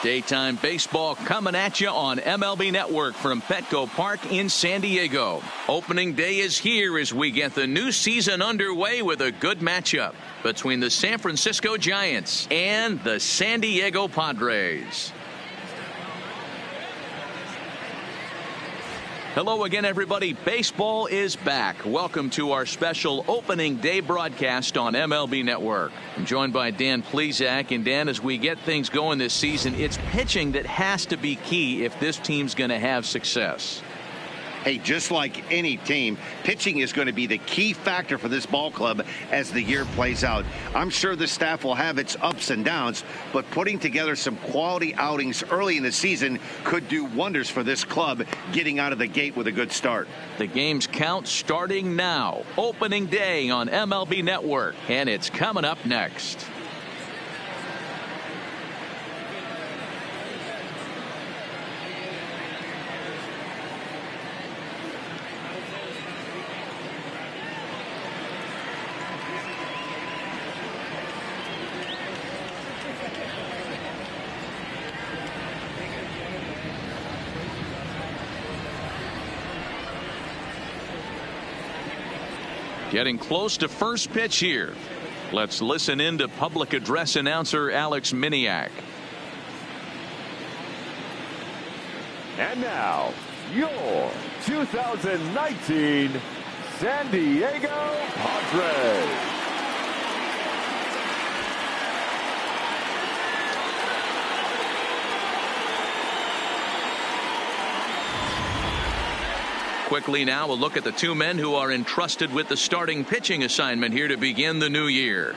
Daytime baseball coming at you on MLB Network from Petco Park in San Diego. Opening day is here as we get the new season underway with a good matchup between the San Francisco Giants and the San Diego Padres. Hello again, everybody. Baseball is back. Welcome to our special opening day broadcast on MLB Network. I'm joined by Dan Plesac. And Dan, as we get things going this season, it's pitching that has to be key if this team's going to have success. Hey, just like any team, pitching is going to be the key factor for this ball club as the year plays out. I'm sure the staff will have its ups and downs, but putting together some quality outings early in the season could do wonders for this club getting out of the gate with a good start. The games count starting now. Opening day on MLB Network, and it's coming up next. Getting close to first pitch here. Let's listen in to public address announcer Alex Miniak. And now, your 2019 San Diego Padres. Quickly now, a look at the two men who are entrusted with the starting pitching assignment here to begin the new year.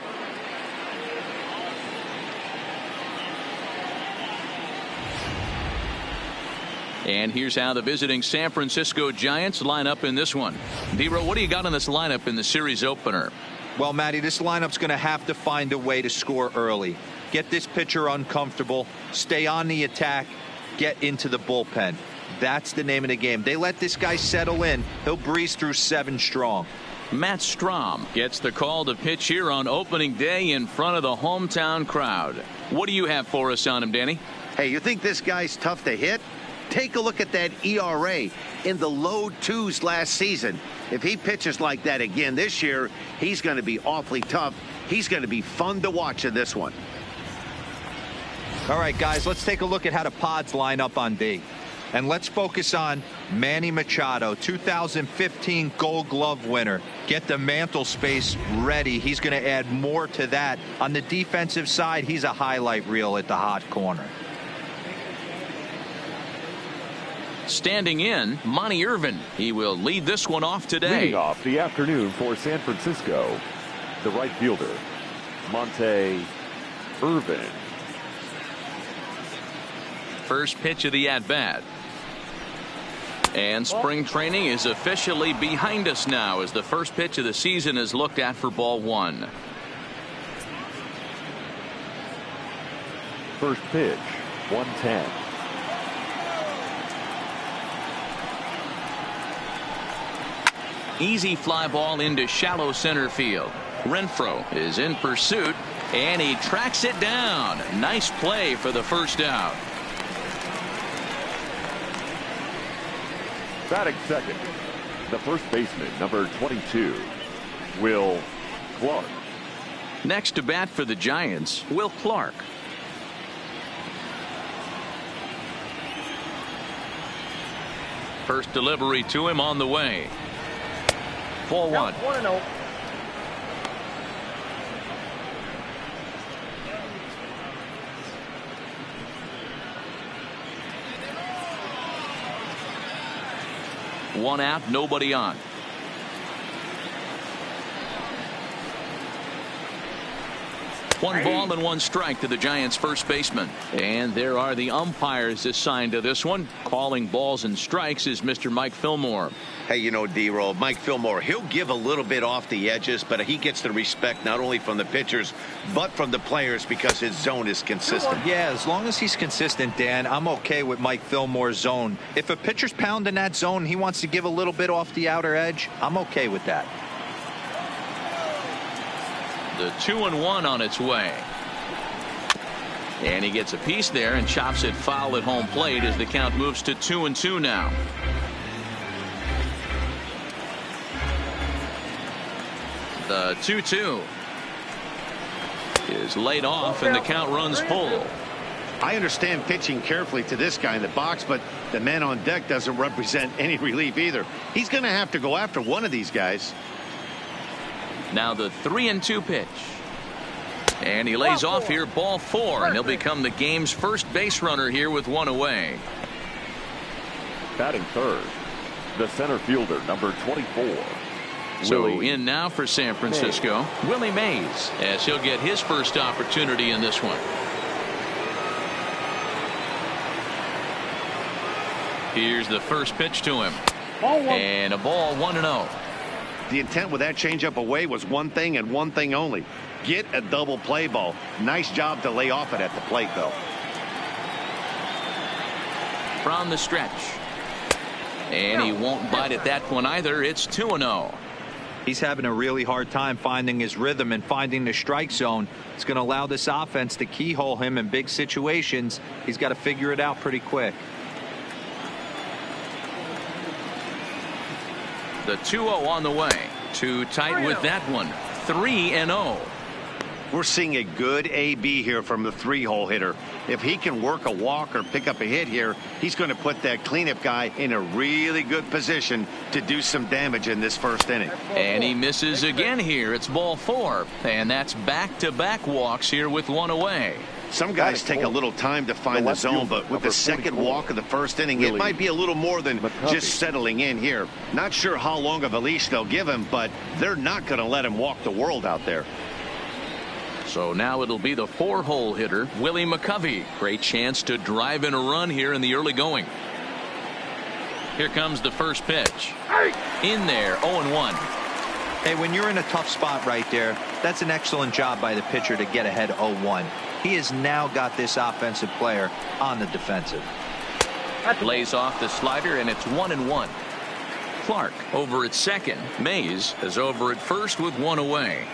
And here's how the visiting San Francisco Giants line up in this one. D-Row, what do you got on this lineup in the series opener? Well, Matty, this lineup's going to have to find a way to score early. Get this pitcher uncomfortable, stay on the attack, get into the bullpen. That's the name of the game. They let this guy settle in. He'll breeze through 7 strong. Matt Strom gets the call to pitch here on opening day in front of the hometown crowd. What do you have for us on him, Danny? Hey, you think this guy's tough to hit? Take a look at that ERA in the low 2s last season. If he pitches like that again this year, he's going to be awfully tough. He's going to be fun to watch in this one. All right, guys, let's take a look at how the Pods line up on D. And let's focus on Manny Machado, 2015 Gold Glove winner. Get the mantle space ready. He's going to add more to that. On the defensive side, he's a highlight reel at the hot corner. Standing in, Monty Irvin. He will lead this one off today. Leading off the afternoon for San Francisco, the right fielder, Monte Irvin. First pitch of the at-bat. And spring training is officially behind us now as the first pitch of the season is looked at for ball 1. First pitch, 110. Easy fly ball into shallow center field. Renfroe is in pursuit, and he tracks it down. Nice play for the first out. Batting second, the first baseman, number 22, Will Clark. Next to bat for the Giants, Will Clark. First delivery to him on the way. Ball 1. 1-0. One out, nobody on. One ball and one strike to the Giants first baseman. And there are the umpires assigned to this one. Calling balls and strikes is Mr. Mike Fillmore. Hey, you know, D-Roll, Mike Fillmore, he'll give a little bit off the edges, but he gets the respect not only from the pitchers, but from the players because his zone is consistent. Yeah, as long as he's consistent, Dan, I'm okay with Mike Fillmore's zone. If a pitcher's pounding that zone, he wants to give a little bit off the outer edge, I'm okay with that. The 2-1 on its way. And he gets a piece there and chops it foul at home plate as the count moves to 2-2 now. The 2-2 is laid off and the count runs full. I understand pitching carefully to this guy in the box, but the man on deck doesn't represent any relief either. He's going to have to go after one of these guys. Now the 3-2 pitch. And he lays off here, ball 4, and he'll become the game's first base runner here with one away. Batting third, the center fielder, number 24. So Willie in now for San Francisco, Willie Mays, as he'll get his first opportunity in this one. Here's the first pitch to him. And a ball 1-0. The intent with that changeup away was one thing and one thing only. Get a double play ball. Nice job to lay off it at the plate, though. From the stretch. And he won't bite at that one either. It's 2-0. He's having a really hard time finding his rhythm and finding the strike zone. It's going to allow this offense to keyhole him in big situations. He's got to figure it out pretty quick. The 2-0 on the way. Too tight with that one. 3-0. We're seeing a good AB here from the 3-hole hitter. If he can work a walk or pick up a hit here, he's going to put that cleanup guy in a really good position to do some damage in this first inning. And he misses again here. It's ball 4. And that's back-to-back walks here with one away. Some guys take a little time to find the zone, but with the second walk of the first inning, it might be a little more than just settling in here. Not sure how long of a leash they'll give him, but they're not going to let him walk the world out there. So now it'll be the 4-hole hitter, Willie McCovey. Great chance to drive in a run here in the early going. Here comes the first pitch. In there, 0-1. Hey, when you're in a tough spot right there, that's an excellent job by the pitcher to get ahead 0-1. He has now got this offensive player on the defensive. Lays off the slider, and it's 1-1. Clark over at second. Mays is over at first with one away.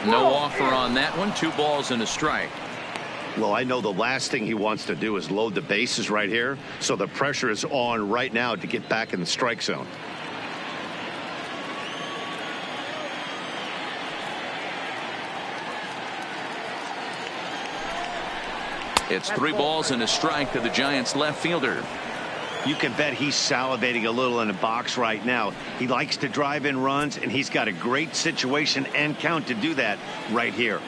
No offer on that one. 2 balls and a strike. Well, I know the last thing he wants to do is load the bases right here, so the pressure is on right now to get back in the strike zone. It's 3 balls and a strike to the Giants left fielder. You can bet he's salivating a little in the box right now. He likes to drive in runs, and he's got a great situation and count to do that right here.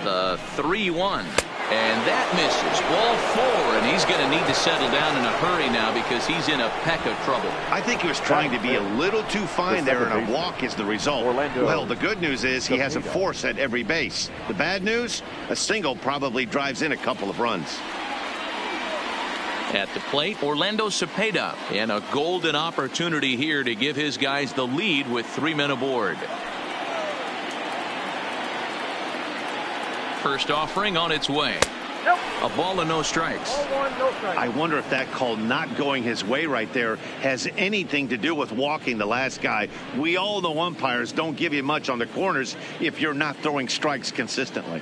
The 3-1. And that misses. Ball 4, and he's going to need to settle down in a hurry now because he's in a peck of trouble. I think he was trying to be a little too fine there, and a walk is the result. Well, the good news is he has a force at every base. The bad news, a single probably drives in a couple of runs. At the plate, Orlando Cepeda, and a golden opportunity here to give his guys the lead with 3 men aboard. First offering on its way. A ball and no strikes. I wonder if that call not going his way right there has anything to do with walking the last guy. We all know umpires don't give you much on the corners if you're not throwing strikes consistently.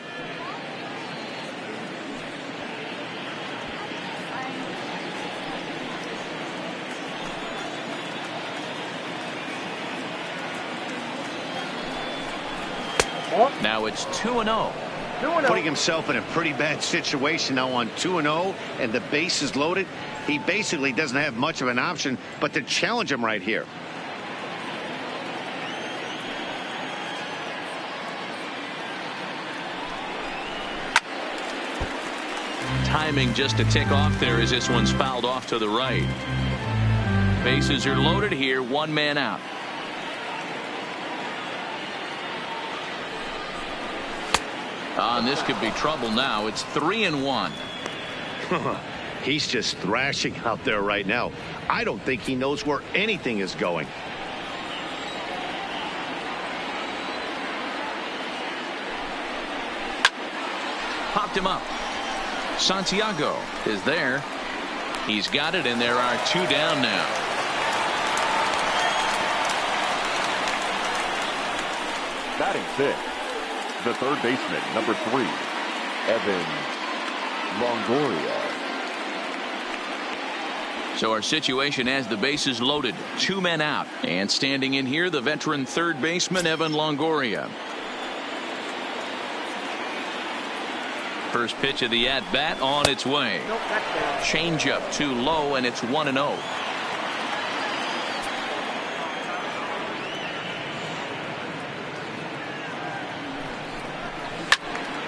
Now it's 2-0. Putting himself in a pretty bad situation now on 2-0, and the base is loaded. He basically doesn't have much of an option but to challenge him right here. Timing just to tick off there as this one's fouled off to the right. Bases are loaded here, 1 man out. And this could be trouble now. It's 3-1. He's just thrashing out there right now. I don't think he knows where anything is going. Popped him up. Santiago is there. He's got it, and there are 2 down now. Batting sixth, the third baseman, number 3, Evan Longoria. So our situation has the bases loaded, 2 men out, and standing in here, the veteran third baseman, Evan Longoria. First pitch of the at-bat on its way. Changeup too low, and it's 1-0.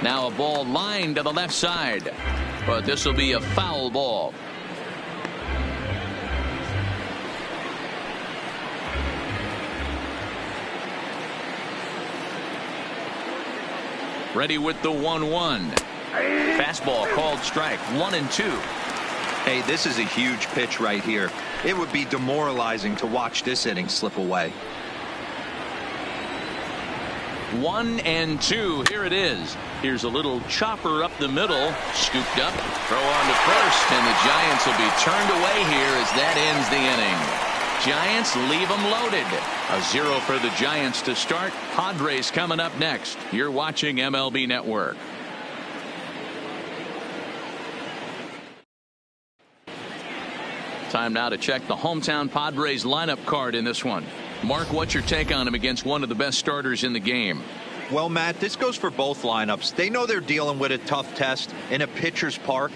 Now a ball lined to the left side, but this will be a foul ball. Ready with the 1-1. Fastball called strike, 1-2. Hey, this is a huge pitch right here. It would be demoralizing to watch this inning slip away. 1-2. Here it is. Here's a little chopper up the middle, scooped up, throw on to first, and the Giants will be turned away here as that ends the inning. Giants leave them loaded. A 0 for the Giants to start. Padres coming up next. You're watching MLB Network. Time now to check the hometown Padres lineup card in this one. Mark, what's your take on him against one of the best starters in the game? Well, Matt, this goes for both lineups. They know they're dealing with a tough test in a pitcher's park,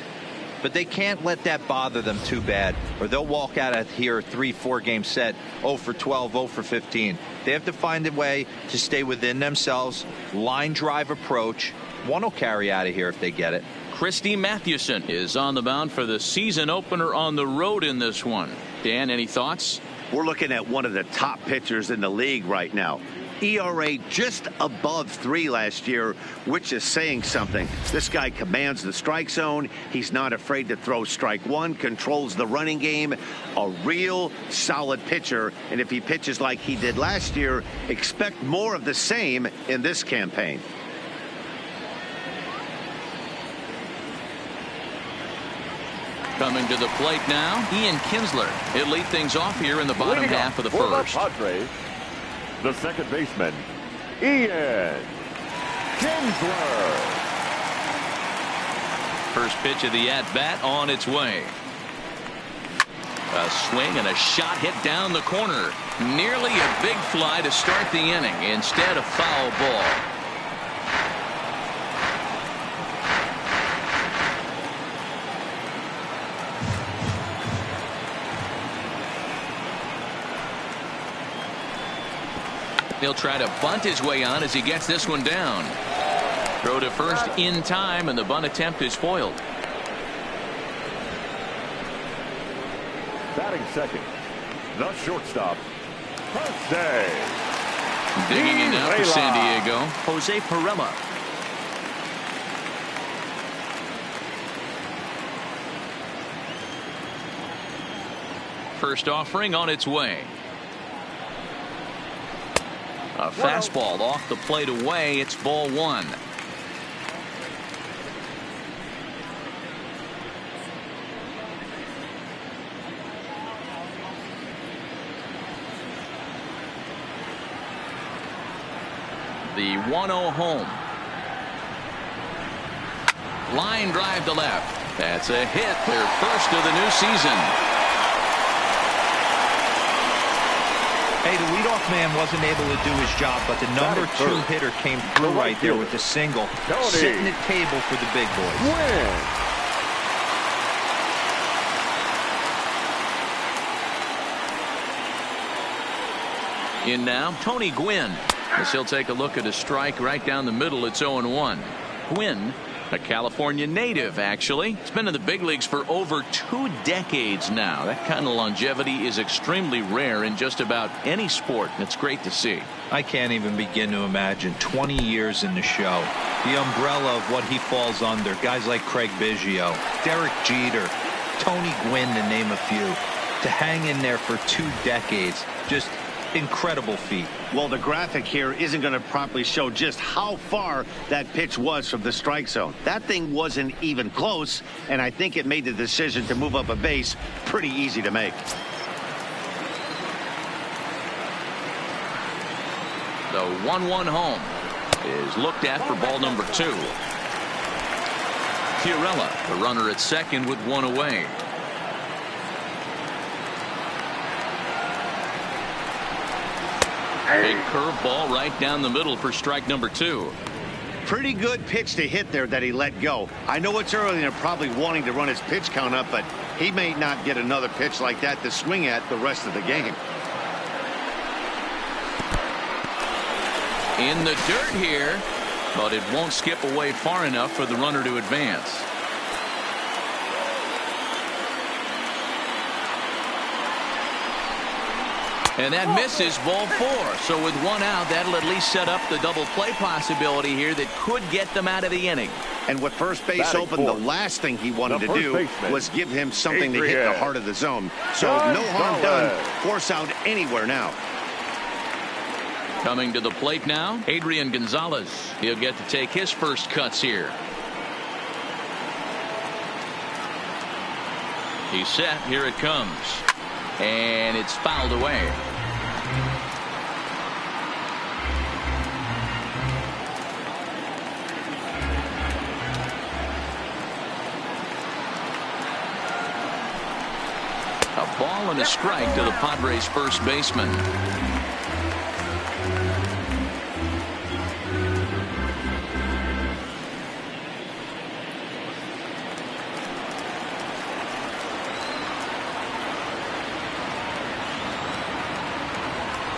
but they can't let that bother them too bad, or they'll walk out of here 3-4 game set 0 for 12, 0 for 15. They have to find a way to stay within themselves, line drive approach. One will carry out of here if they get it. Christy Mathewson is on the mound for the season opener on the road in this one. Dan, any thoughts? We're looking at one of the top pitchers in the league right now. ERA just above 3 last year, which is saying something. This guy commands the strike zone. He's not afraid to throw strike one, controls the running game. A real solid pitcher. And if he pitches like he did last year, expect more of the same in this campaign. Coming to the plate now, Ian Kinsler. He'll lead things off here in the bottom half of the first. Padres, the second baseman, Ian Kinsler. First pitch of the at-bat on its way. A swing and a shot hit down the corner. Nearly a big fly to start the inning. Instead, a foul ball. He'll try to bunt his way on as he gets this one down. Throw to first in time, and the bunt attempt is foiled. Batting second, the shortstop, Jose. Digging in now for San Diego, Jose Pirela. First offering on its way. A fastball off the plate away. It's ball one. The 1-0 home. Line drive to left. That's a hit. Their first of the new season. Hey, the leadoff man wasn't able to do his job, but the number 2 hitter came through right there with the single, setting the table for the big boys. In now, Tony Gwynn. As he'll take a look at a strike right down the middle. It's 0-1. Gwynn, a California native, actually. He's been in the big leagues for over 2 decades now. That kind of longevity is extremely rare in just about any sport. It's great to see. I can't even begin to imagine 20 years in the show. The umbrella of what he falls under. Guys like Craig Biggio, Derek Jeter, Tony Gwynn, to name a few. To hang in there for 2 decades. Just incredible feat. Well, the graphic here isn't going to properly show just how far that pitch was from the strike zone. That thing wasn't even close, and I think it made the decision to move up a base pretty easy to make. The 1-1 home is looked at for ball number 2. Fiorella, the runner at second with one away. Big curveball right down the middle for strike number 2. Pretty good pitch to hit there that he let go. I know it's early and they're probably wanting to run his pitch count up, but he may not get another pitch like that to swing at the rest of the game. In the dirt here, but it won't skip away far enough for the runner to advance. And that misses, ball 4. So with one out, that'll at least set up the double play possibility here that could get them out of the inning. And with first base open, the last thing he wanted to do was give him something to hit the heart of the zone. So no harm done. Force out anywhere now. Coming to the plate now, Adrian Gonzalez. He'll get to take his first cuts here. He's set. Here it comes. And it's fouled away. A ball and a strike to the Padres first baseman.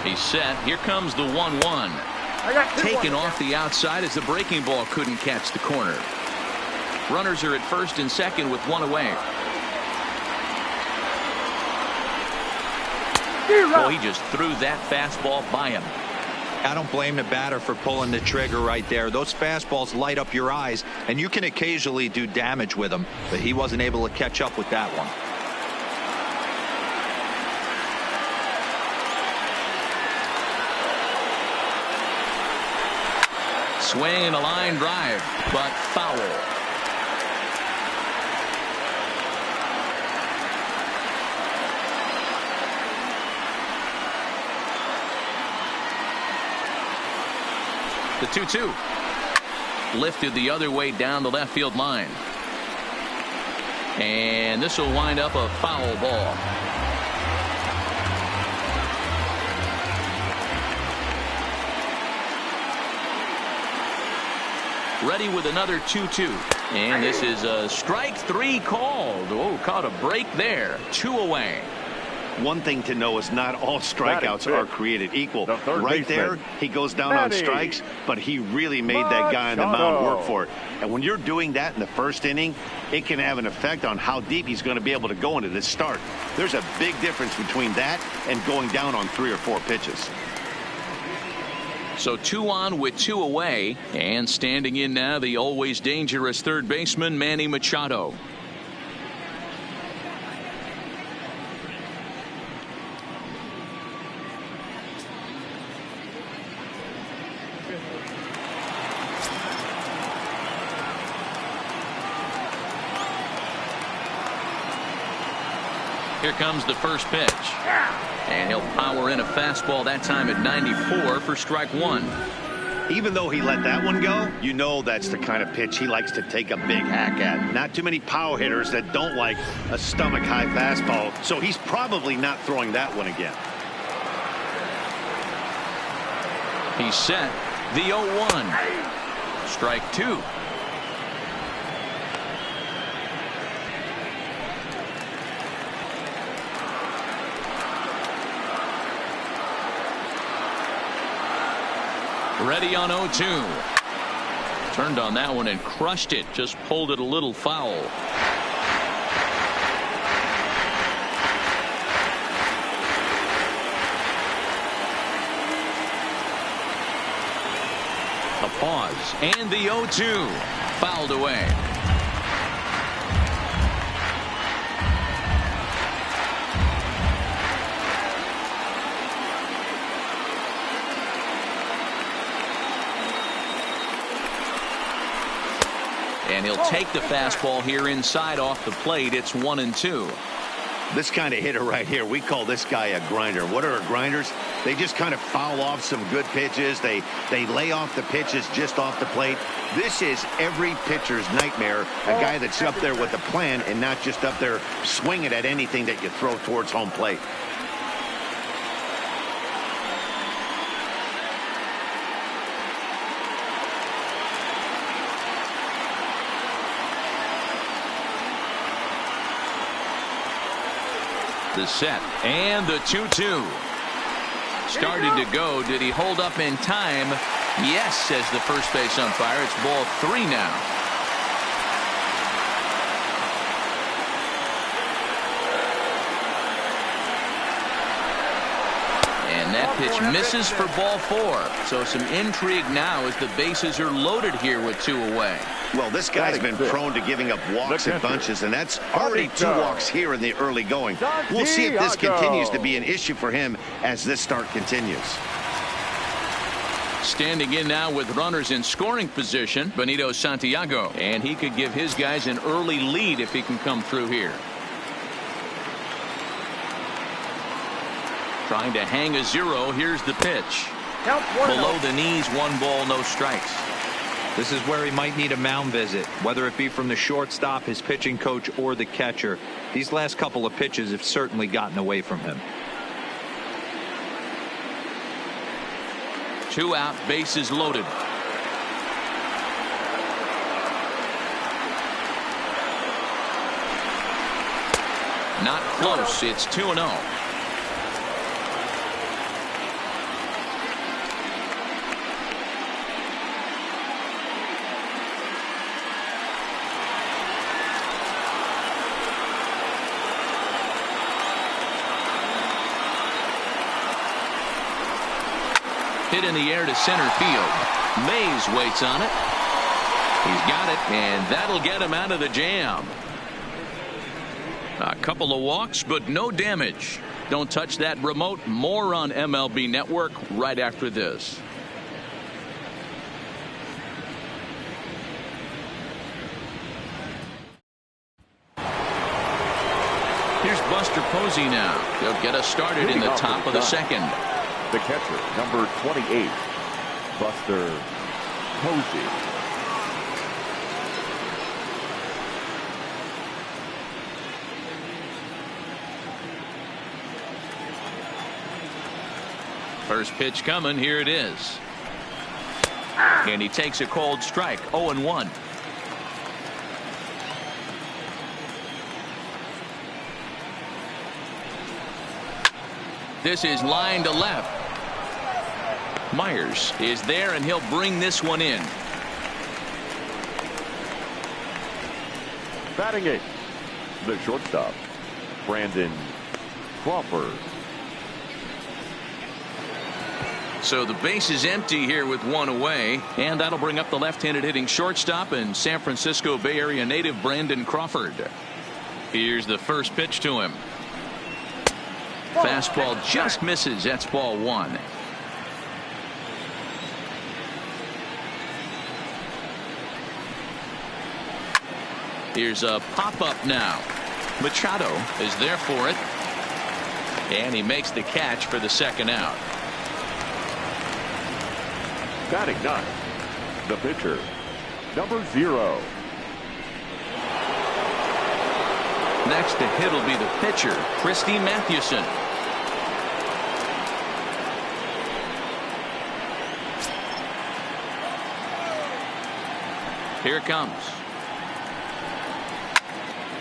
He's set. Here comes the 1-1. Taken off the outside as the breaking ball couldn't catch the corner. Runners are at first and second with one away. Well, he just threw that fastball by him. I don't blame the batter for pulling the trigger right there. Those fastballs light up your eyes, and you can occasionally do damage with them, but he wasn't able to catch up with that one. Swing and a line drive, but foul. The 2-2. Lifted the other way down the left field line. And this will wind up a foul ball. Ready with another 2-2. And this is a strike 3 called. Oh, caught a break there. 2 away. One thing to know is not all strikeouts are created equal. Right there, he goes down on strikes, but he really made that guy on the mound work for it. And when you're doing that in the first inning, it can have an effect on how deep he's going to be able to go into this start. There's a big difference between that and going down on 3 or 4 pitches. So 2 on with 2 away, and standing in now the always dangerous third baseman Manny Machado. Here comes the first pitch. And he'll power in a fastball that time at 94 for strike 1. Even though he let that one go, you know that's the kind of pitch he likes to take a big hack at. Not too many power hitters that don't like a stomach high fastball, so he's probably not throwing that one again. He's set. The 0-1. Strike 2. Ready on 0-2. Turned on that one and crushed it. Just pulled it a little foul. A pause and the 0-2 fouled away. And he'll take the fastball here inside off the plate. It's 1-2. This kind of hitter right here, we call this guy a grinder. What are grinders? They just kind of foul off some good pitches. They lay off the pitches just off the plate. This is every pitcher's nightmare, a guy that's up there with a plan and not just up there swinging at anything that you throw towards home plate. The set and the 2-2. Started to go. Did he hold up in time? Yes, says the first base umpire. It's ball 3 now. And that pitch misses for ball 4. So some intrigue now as the bases are loaded here with 2 away. Well, this guy's been prone to giving up walks in bunches, and that's already 2 walks here in the early going. We'll see if this continues to be an issue for him as this start continues. Standing in now with runners in scoring position, Benito Santiago. And he could give his guys an early lead if he can come through here. Trying to hang a 0. Here's the pitch. Below the knees, 1 ball, no strikes. This is where he might need a mound visit, whether it be from the shortstop, his pitching coach, or the catcher. These last couple of pitches have certainly gotten away from him. 2 out, bases loaded. Not close. It's 2-0. Hit in the air to center field. Mays waits on it. He's got it, and that'll get him out of the jam. A couple of walks, but no damage. Don't touch that remote. More on MLB Network right after this. Here's Buster Posey now. He'll get us started in the top of the second. The catcher, number 28, Buster Posey. First pitch coming. Here it is. And he takes a cold strike. 0-1. This is line to left. Myers is there, and he'll bring this one in. Batting 8, the shortstop, Brandon Crawford. So the base is empty here with 1 away, and that'll bring up the left-handed hitting shortstop and San Francisco Bay Area native Brandon Crawford. Here's the first pitch to him. Fastball just misses. That's ball 1. Here's a pop-up now. Machado is there for it. And he makes the catch for the second out. Batting 9, the pitcher, number 0. Next to hit will be the pitcher, Christy Mathewson. Here it comes.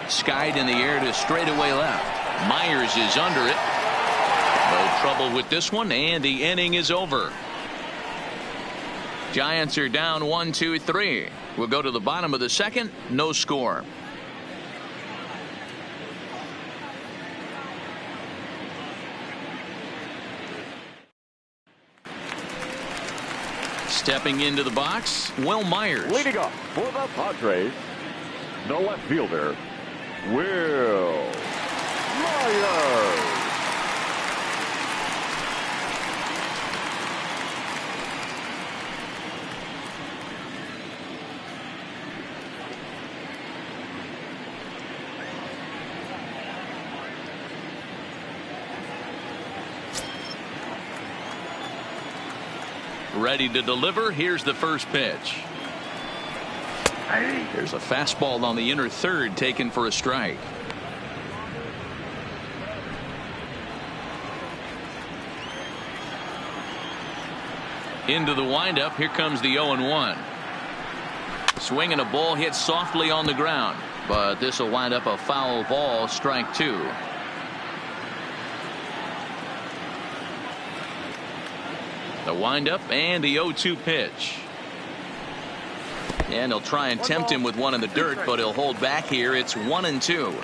Skied in the air to straightaway left. Myers is under it. No trouble with this one, and the inning is over. Giants are down 1-2-3. We'll go to the bottom of the second. No score. Stepping into the box, Will Myers. Leading off for the Padres, the left fielder, Will Myers. Ready to deliver. Here's the first pitch. There's a fastball on the inner third taken for a strike. Into the windup. Here comes the 0-1. Swing and a ball hit softly on the ground, but this will wind up a foul ball, strike two. The windup and the 0-2 pitch. And he'll try and tempt him with one in the dirt, but he'll hold back here. It's 1-2.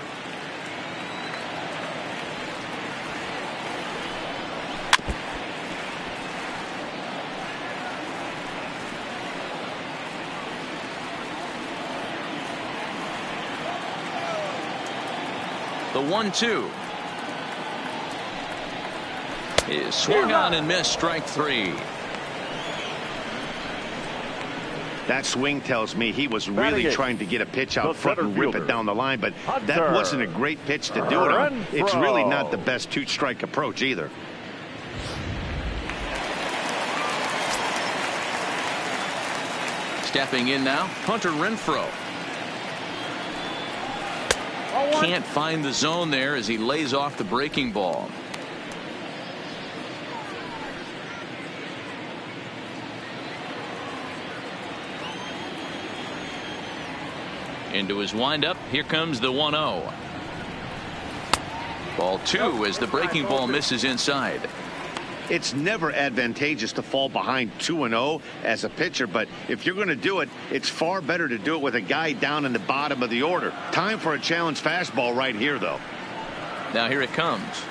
The 1-2 is swung on and missed, strike three. That swing tells me he was really trying to get a pitch out front and rip it down the line, but that wasn't a great pitch to do it on. It's really not the best two-strike approach either. Stepping in now, Hunter Renfroe. Can't find the zone there as he lays off the breaking ball. Into his windup. Here comes the 1-0. Ball two as the breaking ball misses inside. It's never advantageous to fall behind 2-0 as a pitcher, but if you're going to do it, it's far better to do it with a guy down in the bottom of the order. Time for a challenge fastball right here, though. Now here it comes.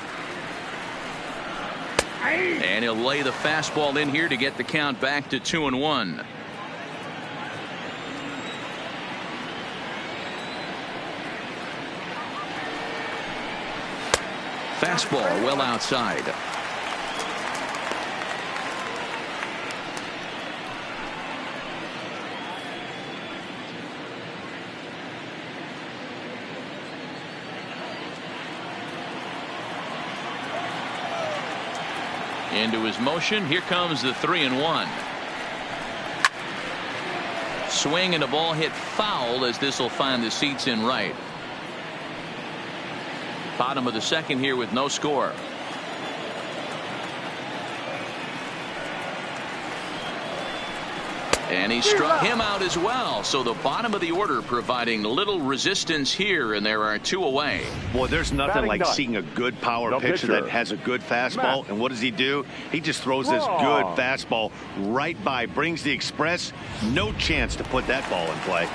And he'll lay the fastball in here to get the count back to 2-1. Fastball well outside. Into his motion. Here comes the 3-1. Swing and a ball hit foul as this will find the seats in right. Bottom of the second here with no score. And he struck him out as well. So the bottom of the order providing little resistance here, and there are two away. Boy, there's nothing like seeing a good power pitcher that has a good fastball. And what does he do? He just throws this good fastball right by, brings the express. No chance to put that ball in play.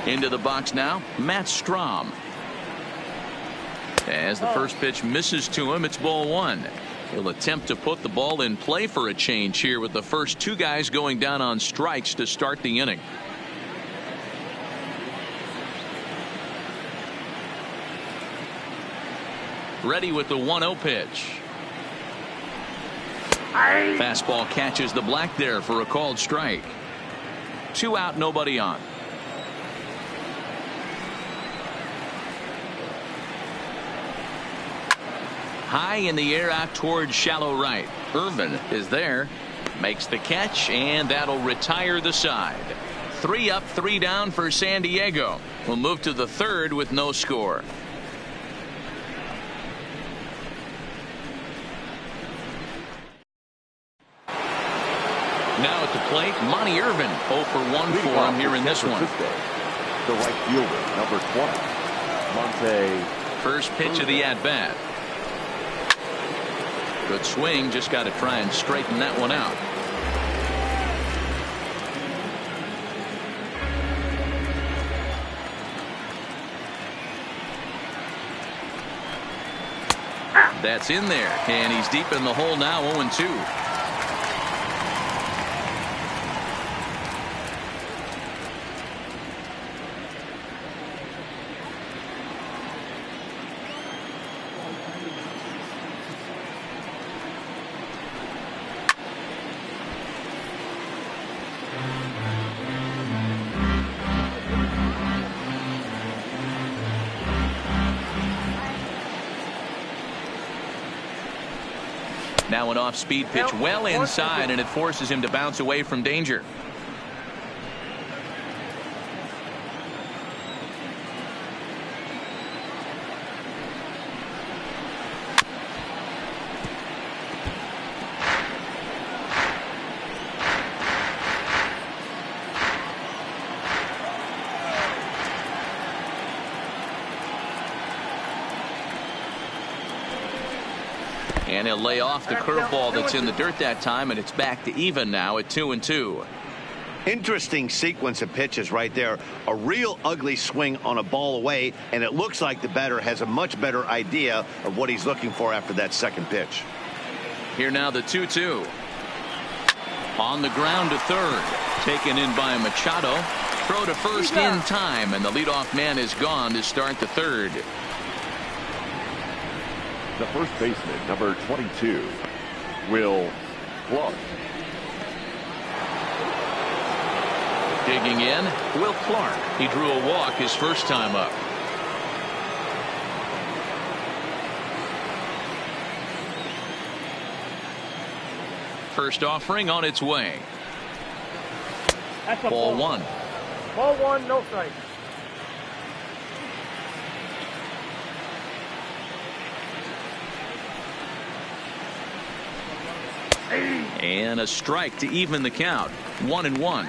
Into the box now, Matt Strom. As the first pitch misses to him, it's ball one. He'll attempt to put the ball in play for a change here with the first two guys going down on strikes to start the inning. Ready with the 1-0 pitch. Fastball catches the black there for a called strike. 2 out, nobody on. High in the air out towards shallow right. Irvin is there, makes the catch, and that'll retire the side. 3 up, 3 down for San Diego. We'll move to the third with no score. Now at the plate, Monty Irvin 0 for 1 for him here in this one. The right fielder, number 20, Monte. First pitch of the at-bat. Good swing, just got to try and straighten that one out. That's in there, and he's deep in the hole now, 0-2. Now an off-speed pitch well inside, and it forces him to bounce away from danger. And he'll lay off the curveball that's in the dirt that time, and it's back to even now at 2-2. Interesting sequence of pitches right there. A real ugly swing on a ball away, and it looks like the batter has a much better idea of what he's looking for after that second pitch. Here now the 2-2. On the ground to third. Taken in by Machado. Throw to first in time, and the leadoff man is gone to start the third. The first baseman, number 22, Will Clark. Digging in, Will Clark. He drew a walk his first time up. First offering on its way. That's a Ball one. Ball one, no strike. And a strike to even the count. 1-1.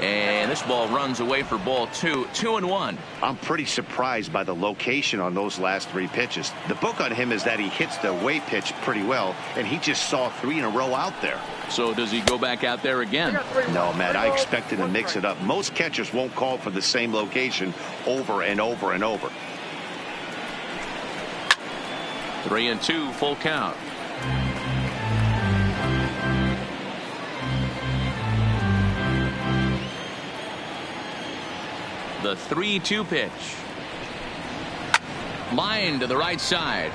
And this ball runs away for ball two. 2-1. I'm pretty surprised by the location on those last three pitches. The book on him is that he hits the away pitch pretty well, and he just saw 3 in a row out there. So does he go back out there again? No, Matt, I expected to mix it up. Most catchers won't call for the same location over and over and over. 3-2, full count. The 3-2 pitch. Line to the right side.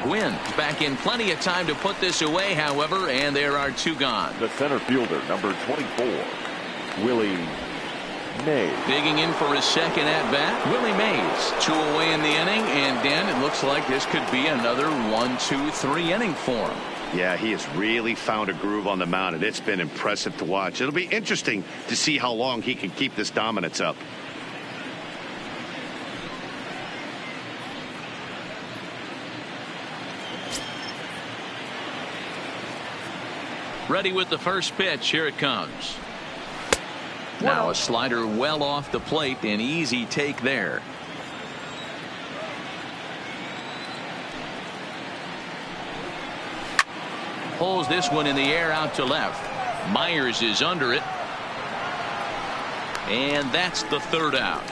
Gwynn back in plenty of time to put this away, however, and there are 2 gone. The center fielder, number 24, Willie Mays. Digging in for his second at-bat, Willie Mays. 2 away in the inning, and Dan, it looks like this could be another 1-2-3 inning for him. Yeah, he has really found a groove on the mound, and it's been impressive to watch. It'll be interesting to see how long he can keep this dominance up. Ready with the first pitch. Here it comes. Now a slider well off the plate. An easy take there. Pulls this one in the air out to left. Myers is under it. And that's the third out.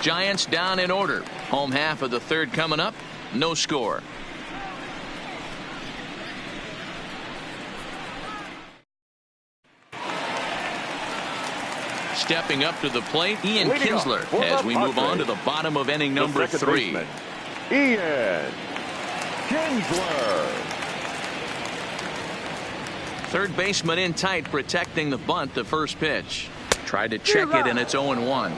Giants down in order. Home half of the third coming up. No score. Stepping up to the plate, Ian Kinsler, as we move on to the bottom of inning number 3. Ian Kinsler. Third baseman in tight, protecting the bunt. The first pitch. Tried to check it, and it's 0-1.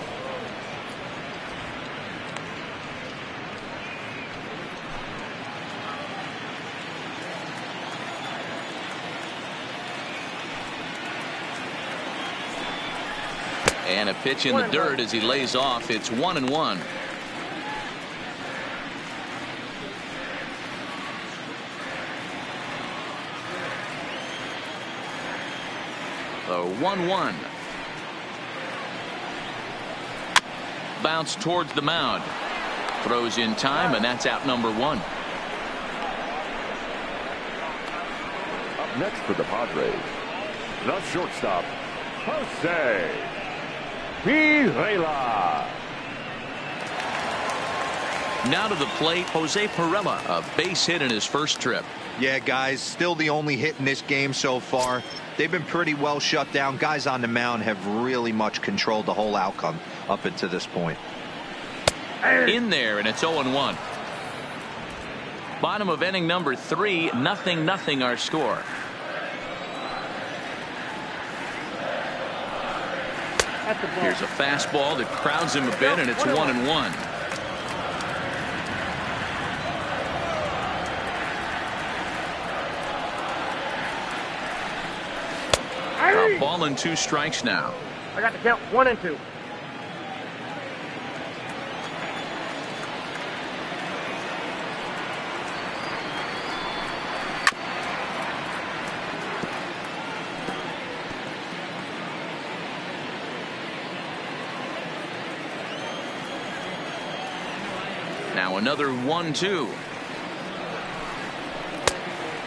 And a pitch in the dirt as he lays off. It's 1-1. The 1-1. Bounce towards the mound. Throws in time, and that's out number 1. Up next for the Padres, the shortstop, Jose Pirela. Now to the plate, Jose Pirela, a base hit in his first trip. Yeah, guys, still the only hit in this game so far. They've been pretty well shut down. Guys on the mound have really much controlled the whole outcome up until this point. In there, and it's 0-1. Bottom of inning number 3, 0-0 our score. That's the ball. Here's a fastball that crowds him a bit, and it's 1-1. A ball and 2 strikes now. I got the count 1 and 2. Now another 1-2.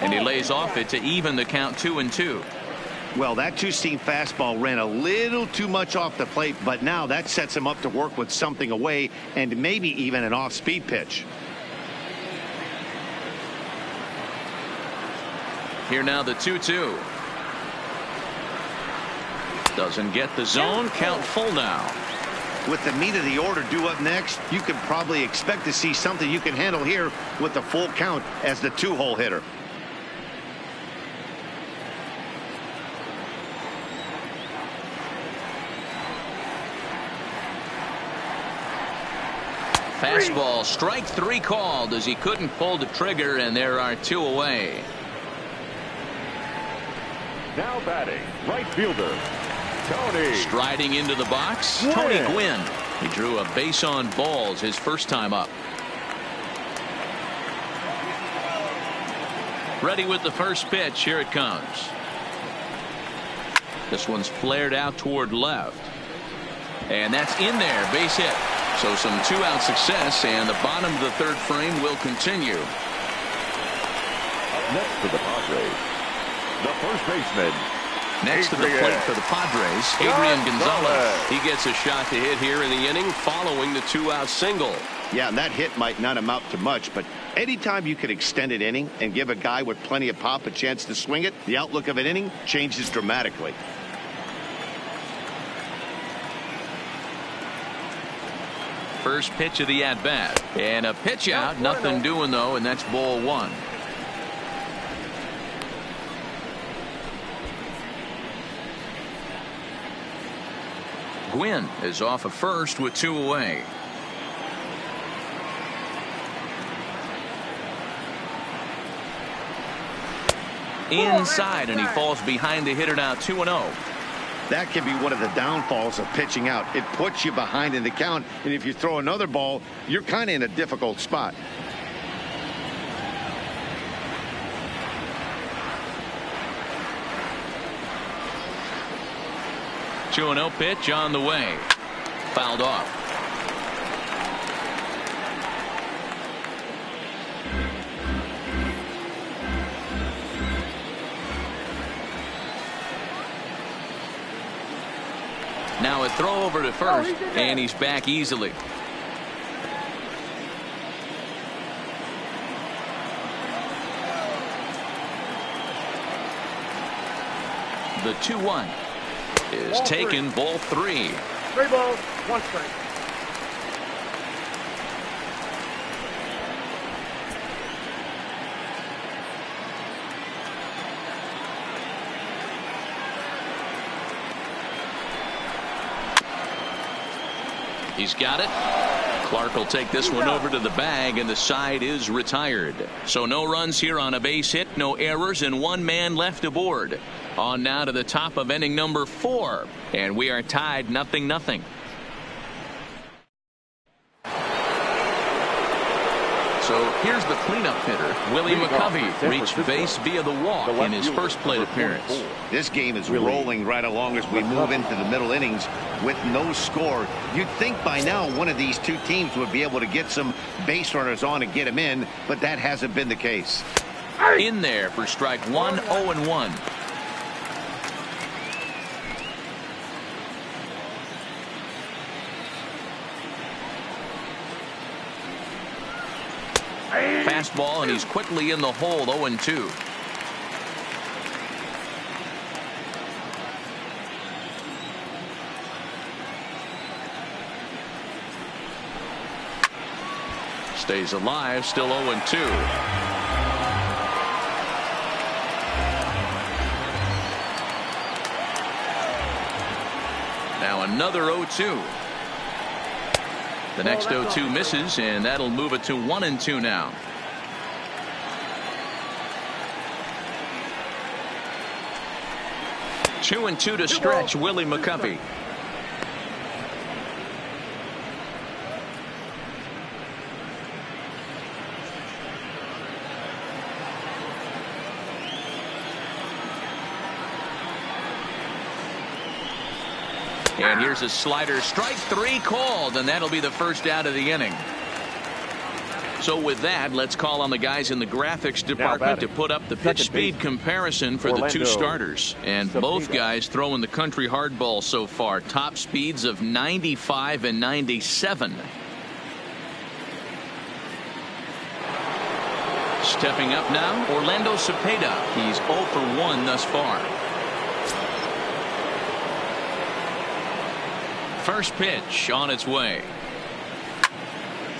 And he lays off it to even the count 2-2. Well, that two-seam fastball ran a little too much off the plate, but now that sets him up to work with something away and maybe even an off-speed pitch. Here now the 2-2. Doesn't get the zone. Count full now. With the meat of the order due up next, you could probably expect to see something you can handle here with the full count as the 2-hole hitter. Fastball, strike 3 called as he couldn't pull the trigger, and there are 2 away. Now batting, right fielder, Tony. Striding into the box, Tony Gwynn. He drew a base on balls his first time up. Ready with the first pitch. Here it comes. This one's flared out toward left. And that's in there. Base hit. So some 2-out success, and the bottom of the 3rd frame will continue. Next for the Padres, the first baseman. Next to the plate for the Padres, Adrian Gonzalez. He gets a shot to hit here in the inning following the 2-out single. Yeah, and that hit might not amount to much, but anytime you can extend an inning and give a guy with plenty of pop a chance to swing it, the outlook of an inning changes dramatically. First pitch of the at-bat. And a pitch out. Nothing doing, though, and that's ball 1. Gwynn is off of first with 2 away. Inside, and he falls behind the hitter now 2-0. That can be one of the downfalls of pitching out. It puts you behind in the count, and if you throw another ball, you're kind of in a difficult spot. Two 2-0 pitch on the way. Fouled off. Now a throw over to first, and he's back easily. The 2-1 is taken. Ball 3. 3 balls, 1 strike. He's got it. Clark will take this one over to the bag, and the side is retired. So no runs here on a base hit, no errors, and 1 man left aboard. On now to the top of inning number 4, and we are tied 0-0. So here's the cleanup hitter. Willie McCovey reached base via the walk in his first plate appearance. This game is rolling right along as we move into the middle innings with no score. You'd think by now one of these 2 teams would be able to get some base runners on and get them in, but that hasn't been the case. In there for strike 1, 0-1. Fastball, and he's quickly in the hole. 0-2. Stays alive, still 0-2. Now a Another 0-2. The next 0-2 misses, and that'll move it to 1-2 now. 2-2 to stretch Willie McCovey. And here's a slider, strike 3 called, and that'll be the first out of the inning. So with that, let's call on the guys in the graphics department to put up the pitch speed comparison for the two starters. And both guys throwing the country hardball so far. Top speeds of 95 and 97. Stepping up now, Orlando Cepeda. He's 0 for 1 thus far. First pitch on its way.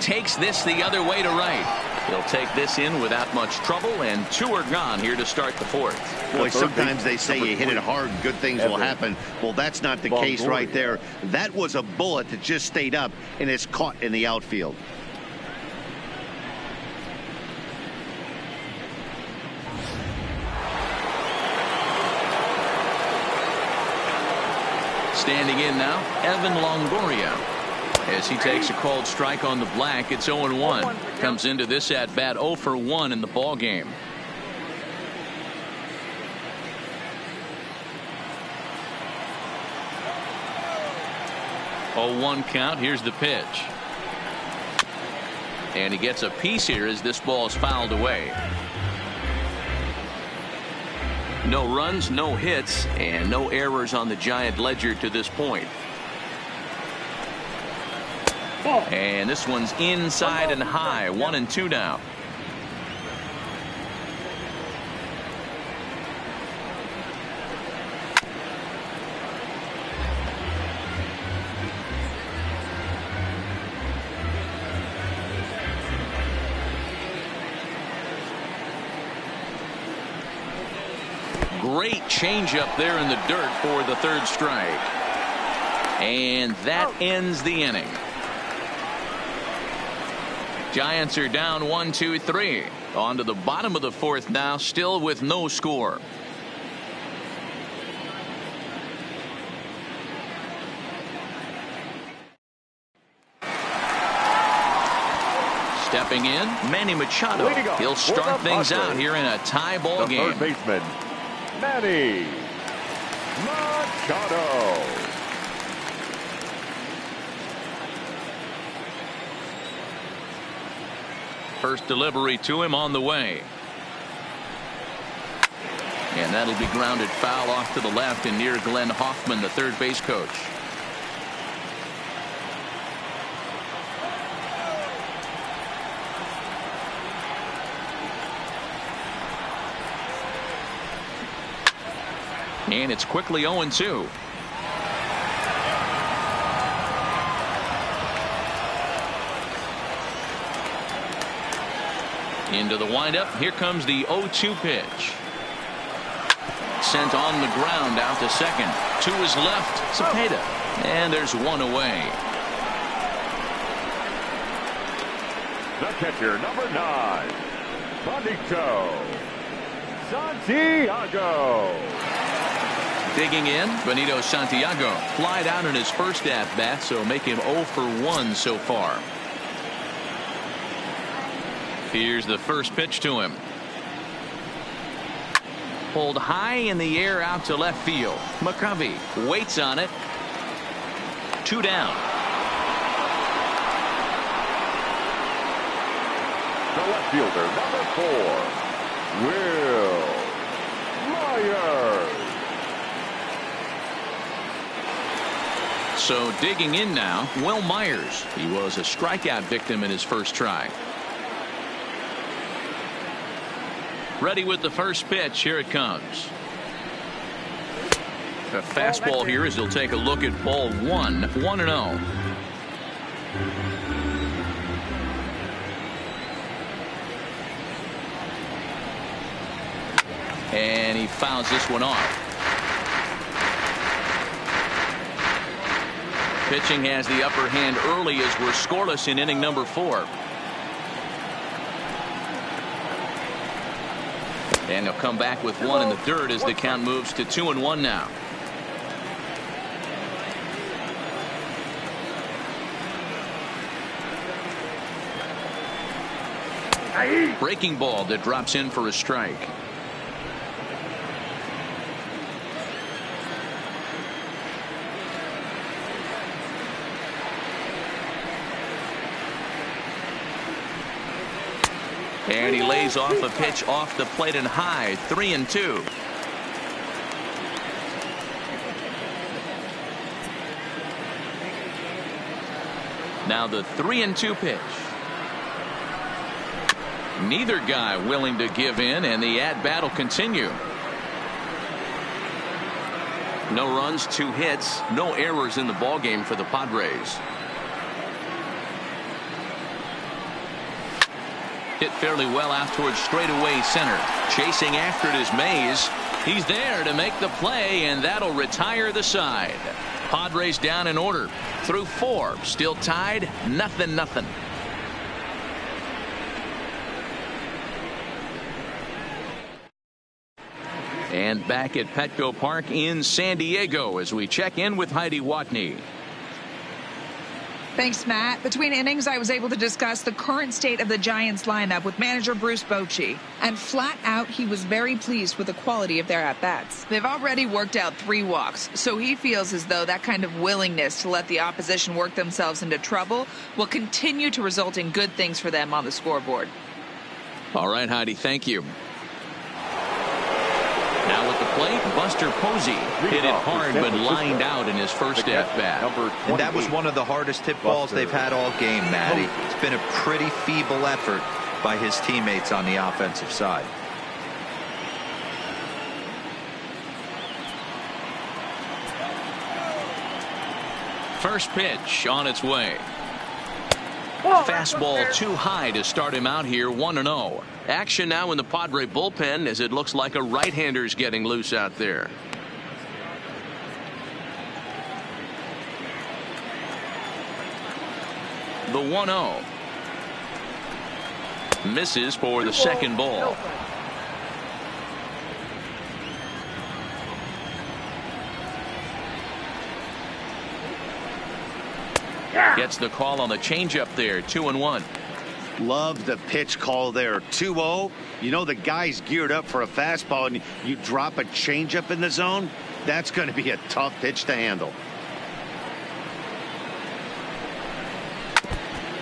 Takes this the other way to right. He'll take this in without much trouble, and 2 are gone here to start the 4th. Boy, sometimes they say you hit it hard, good things will happen. Well, that's not the case right there. That was a bullet that just stayed up and is caught in the outfield. Standing in now, Evan Longoria. As he takes a called strike on the black, it's 0-1. Comes into this at bat 0 for 1 in the ball game. Oh, 1 count. Here's the pitch. And he gets a piece here as this ball is fouled away. No runs, no hits, and no errors on the Giant ledger to this point. And this one's inside and high. 1-2 now. Great changeup there in the dirt for the 3rd strike. And that ends the inning. Giants are down 1-2-3. On to the bottom of the 4th now, still with no score. Stepping in, Manny Machado. He'll start things out here in a tie ball game. Third baseman, Manny Machado. First delivery to him on the way. And that'll be grounded foul off to the left and near Glenn Hoffman, the 3rd base coach. And it's quickly 0-2. Into the windup. Here comes the 0-2 pitch. Sent on the ground out to second. To his left, Cepeda. And there's 1 away. The catcher, number 9, Benito Santiago. Digging in, Benito Santiago. Flied out in his first at-bat, so make him 0 for 1 so far. Here's the first pitch to him. Pulled high in the air out to left field. McCovey waits on it. 2 down. The left fielder, number 4, Will Myers. So digging in now, Will Myers. He was a strikeout victim in his first try. Ready with the first pitch. Here it comes. A fastball here as he'll take a look at ball 1. 1-0. And he fouls this one off. Pitching has the upper hand early as we're scoreless in inning number 4. And he'll come back with one in the dirt as the count moves to 2-1 now. Breaking ball that drops in for a strike. And he lays off a pitch off the plate and high. 3-2. Now the 3-2 pitch. Neither guy willing to give in, and the at-bat will continue. No runs, 2 hits, no errors in the ballgame for the Padres. Hit fairly well out towards straightaway center. Chasing after it is Mays. He's there to make the play, and that'll retire the side. Padres down in order. Through 4. Still tied. 0-0. And back at Petco Park in San Diego as we check in with Heidi Watney. Thanks, Matt. Between innings, I was able to discuss the current state of the Giants lineup with manager Bruce Bochy. And flat out, he was very pleased with the quality of their at-bats. They've already worked out 3 walks, so he feels as though that kind of willingness to let the opposition work themselves into trouble will continue to result in good things for them on the scoreboard. All right, Heidi, thank you. Now at the plate, Buster Posey hit it hard but lined out in his first at-bat. And that was one of the hardest hit balls they've had all game, Matty. It's been a pretty feeble effort by his teammates on the offensive side. First pitch on its way. Fastball too high to start him out here. 1-0. Action now in the Padre bullpen as it looks like a right-hander's getting loose out there. The 1-0. Misses for the second ball. Gets the call on the changeup there. 2-1. Love the pitch call there. 2-0. You know the guy's geared up for a fastball, and you drop a changeup in the zone. That's going to be a tough pitch to handle.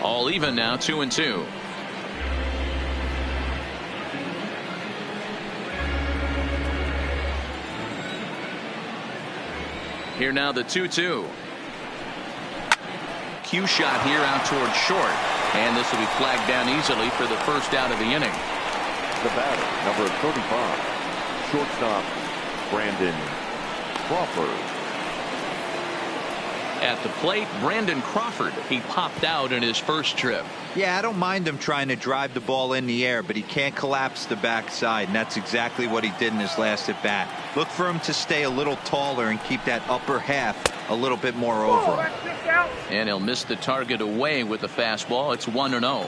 All even now. 2-2. Here now the 2-2. Cue shot here out towards short, and this will be flagged down easily for the first out of the inning. The batter, number 35, shortstop Brandon Crawford. At the plate, Brandon Crawford. He popped out in his first trip. Yeah, I don't mind him trying to drive the ball in the air, but he can't collapse the backside, and that's exactly what he did in his last at bat. Look for him to stay a little taller and keep that upper half a little bit more over him. And he'll miss the target away with the fastball. It's 1-0.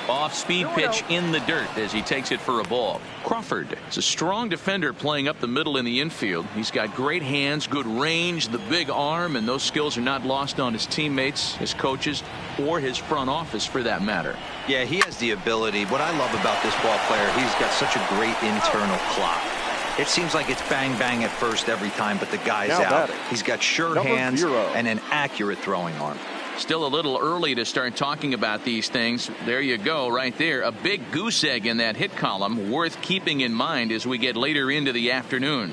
Off-speed pitch in the dirt as he takes it for a ball. Crawford is a strong defender playing up the middle in the infield. He's got great hands, good range, the big arm, and those skills are not lost on his teammates, his coaches, or his front office for that matter. Yeah, he has the ability. What I love about this ball player, he's got such a great internal clock. It seems like it's bang bang at first every time, but the guy's out. He's got sure hands and an accurate throwing arm. Still a little early to start talking about these things. There you go, right there. A big goose egg in that hit column, worth keeping in mind as we get later into the afternoon.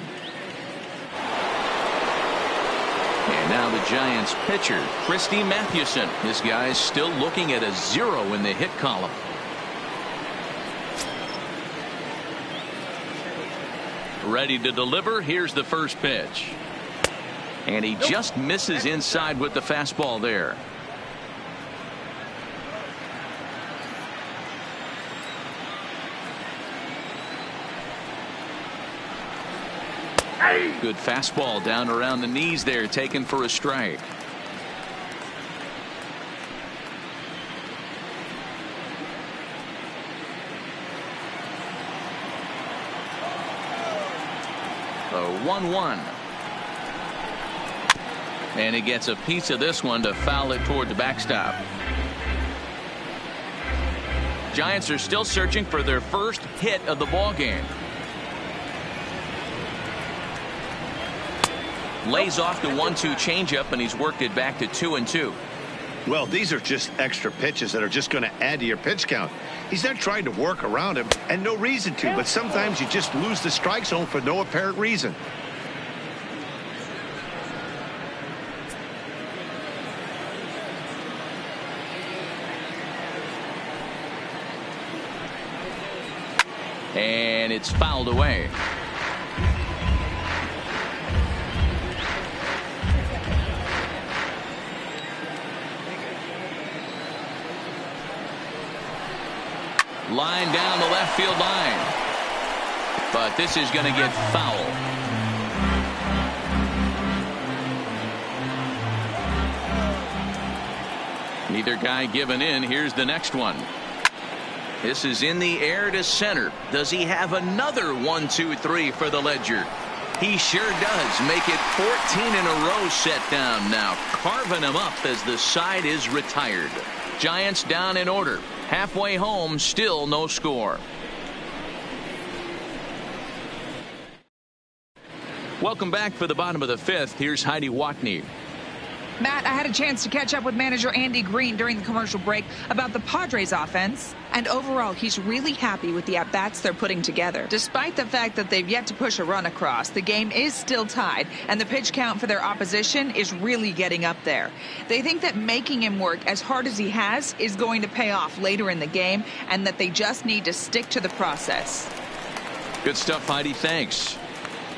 And now the Giants pitcher, Christy Mathewson. This guy's still looking at a 0 in the hit column. Ready to deliver. Here's the first pitch. And he just misses inside with the fastball there. Good fastball down around the knees there, taken for a strike. The 1-1. And he gets a piece of this one to foul it toward the backstop. Giants are still searching for their first hit of the ball game. Lays off the 1-2 changeup, and he's worked it back to 2-2. Well, these are just extra pitches that are just going to add to your pitch count. He's not trying to work around him, and no reason to, but sometimes you just lose the strike zone for no apparent reason. And it's fouled away. Line down the left field line. But this is going to get foul. Neither guy giving in. Here's the next one. This is in the air to center. Does he have another 1-2-3 for the ledger? He sure does. Make it 14 in a row set down now, carving him up as the side is retired. Giants down in order. Halfway home, still no score. Welcome back for the bottom of the fifth. Here's Heidi Watney. Matt, I had a chance to catch up with manager Andy Green during the commercial break about the Padres offense. And overall, he's really happy with the at-bats they're putting together. Despite the fact that they've yet to push a run across, the game is still tied, and the pitch count for their opposition is really getting up there. They think that making him work as hard as he has is going to pay off later in the game, and that they just need to stick to the process. Good stuff, Heidi. Thanks.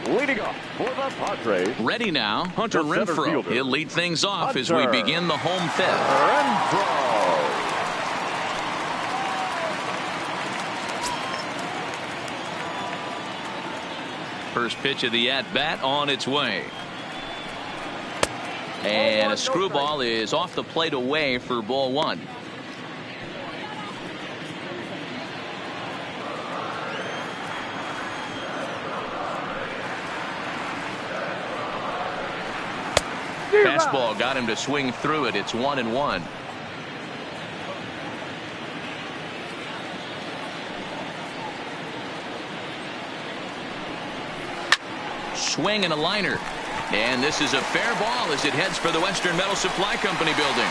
Leading off for the Padres. Ready now, Hunter Renfroe. He'll lead things off as we begin the home fifth. Renfroe. First pitch of the at-bat on its way. And a screwball is off the plate away for ball one. Fastball got him to swing through it. It's 1-1. Swing and a liner. And this is a fair ball as it heads for the Western Metal Supply Company building.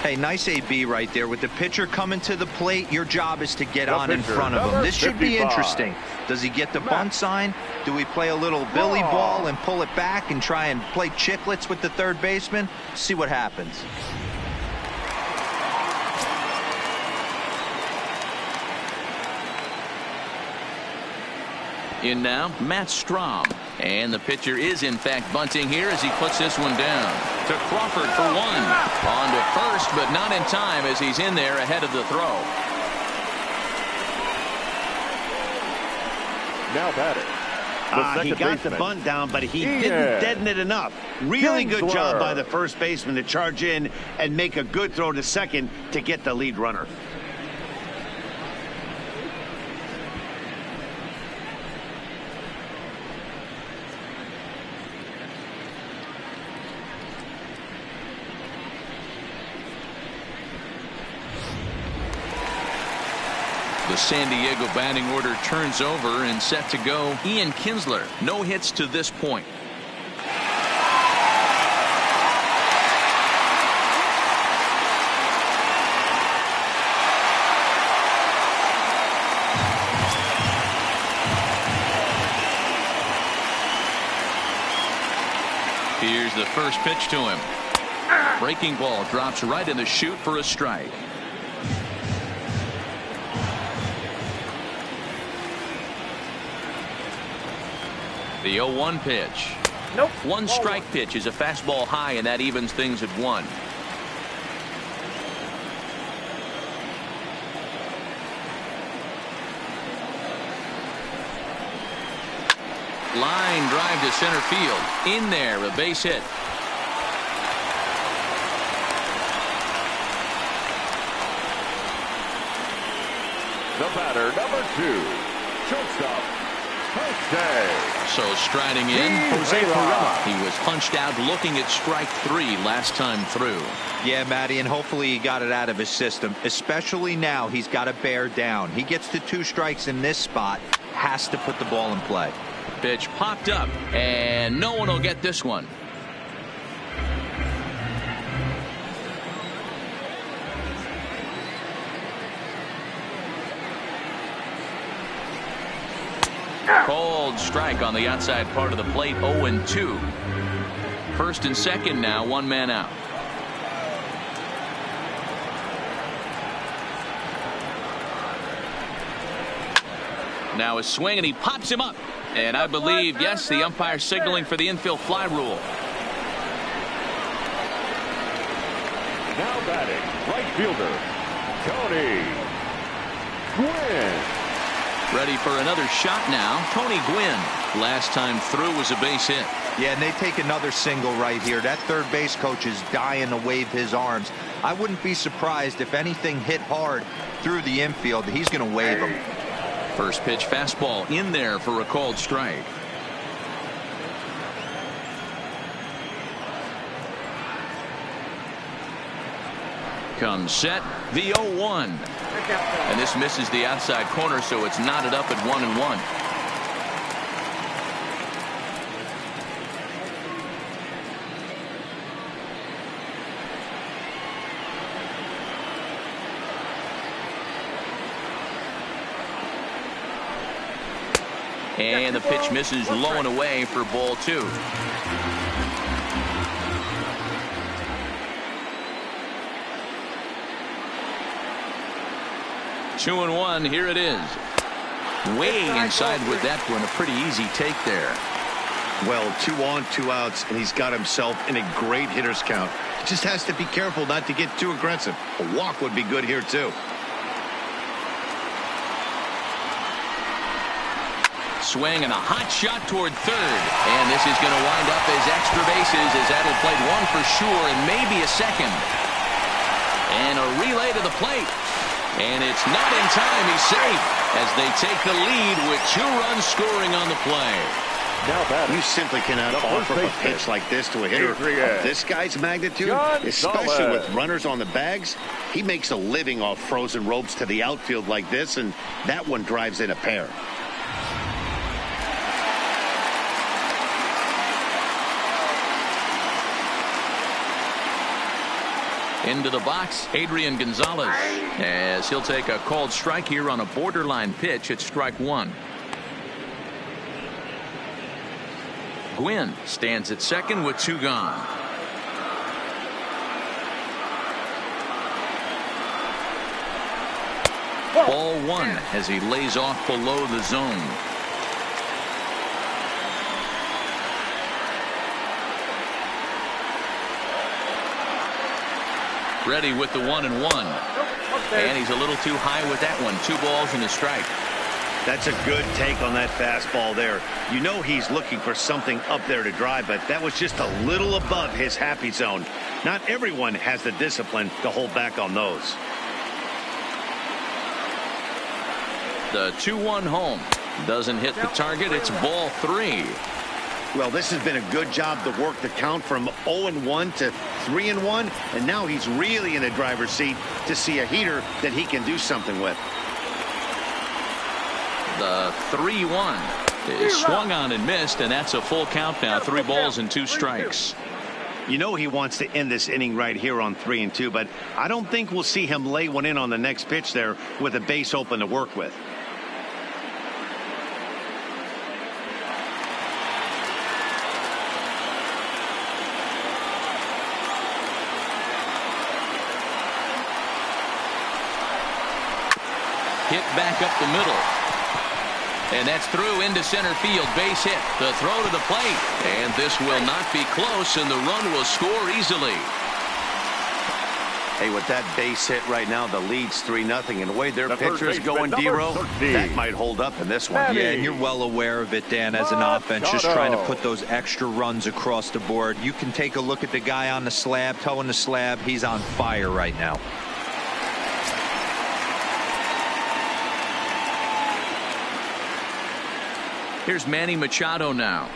Hey, nice AB right there. With the pitcher coming to the plate, your job is to get on in front of him. This should be interesting. Does he get the bunt sign? Do we play a little Billy ball and pull it back and try and play chicklets with the third baseman? See what happens. In now, Matt Strom. And the pitcher is, in fact, bunting here as he puts this one down. To Crawford for one. On to first, but not in time as he's in there ahead of the throw. Now batting. He got the bunt down, but he didn't deaden it enough. Really good job by the first baseman to charge in and make a good throw to second to get the lead runner. The San Diego batting order turns over and set to go. Ian Kinsler, no hits to this point. Here's the first pitch to him. Breaking ball drops right in the chute for a strike. The 0-1 pitch. Nope. One strike pitch is a fastball high, and that evens things at one. Line drive to center field. In there, a base hit. The batter, number 2, shortstop, Jose. So striding in, Jose Ferrella. He was punched out looking at strike 3 last time through. Yeah, Matty, and hopefully he got it out of his system. Especially now, he's got to bear down. He gets to 2 strikes in this spot, has to put the ball in play. Pitch popped up, and no one will get this one. Cold strike on the outside part of the plate. 0-2. First and second now, 1 man out. Now a swing, and he pops him up. And I believe, yes, the umpire signaling for the infield fly rule. Now batting, right fielder, Tony Gwynn. Ready for another shot now. Tony Gwynn. Last time through was a base hit. Yeah, and they take another single right here. That third base coach is dying to wave his arms. I wouldn't be surprised if anything hit hard through the infield. He's going to wave them. First pitch fastball in there for a called strike. Comes set, the 0-1. And this misses the outside corner, so it's knotted up at 1-1. And the pitch misses low and away for ball 2. Two and 1. Here it is. Way inside with that one. A pretty easy take there. Well, 2 on, 2 outs, and he's got himself in a great hitter's count. He just has to be careful not to get too aggressive. A walk would be good here, too. Swing and a hot shot toward third. And this is going to wind up as extra bases as that'll play 1 for sure and maybe a second. And a relay to the plate. And it's not in time. He's safe as they take the lead with 2 runs scoring on the play. Now you simply cannot offer a pitch like this to a hitter of this guy's magnitude, especially with runners on the bags. He makes a living off frozen ropes to the outfield like this, and that one drives in a pair. Into the box, Adrian Gonzalez, as he'll take a called strike here on a borderline pitch at strike 1. Gwynn stands at second with 2 gone. Ball 1 as he lays off below the zone. Ready with the 1-1. And he's a little too high with that one. 2 balls and a strike. That's a good take on that fastball there. You know he's looking for something up there to drive, but that was just a little above his happy zone. Not everyone has the discipline to hold back on those. The 2-1 home. Doesn't hit the target. It's ball 3. Well, this has been a good job to work the count from 0-1 to 3-1, and now he's really in the driver's seat to see a heater that he can do something with. The 3-1 is swung on and missed, and that's a full count now. 3 balls and 2 strikes. You know he wants to end this inning right here on 3-2, but I don't think we'll see him lay one in on the next pitch there with a base open to work with. Hit back up the middle. And that's through into center field. Base hit. The throw to the plate. And this will not be close, and the run will score easily. Hey, with that base hit right now, the lead's 3-0, and the way their pitcher's going, baseman, D-Row, number 13. that might hold up in this one. Yeah, and you're well aware of it, Dan, as an offense, just trying to put those extra runs across the board. You can take a look at the guy on the slab, towing the slab. He's on fire right now. Here's Manny Machado now,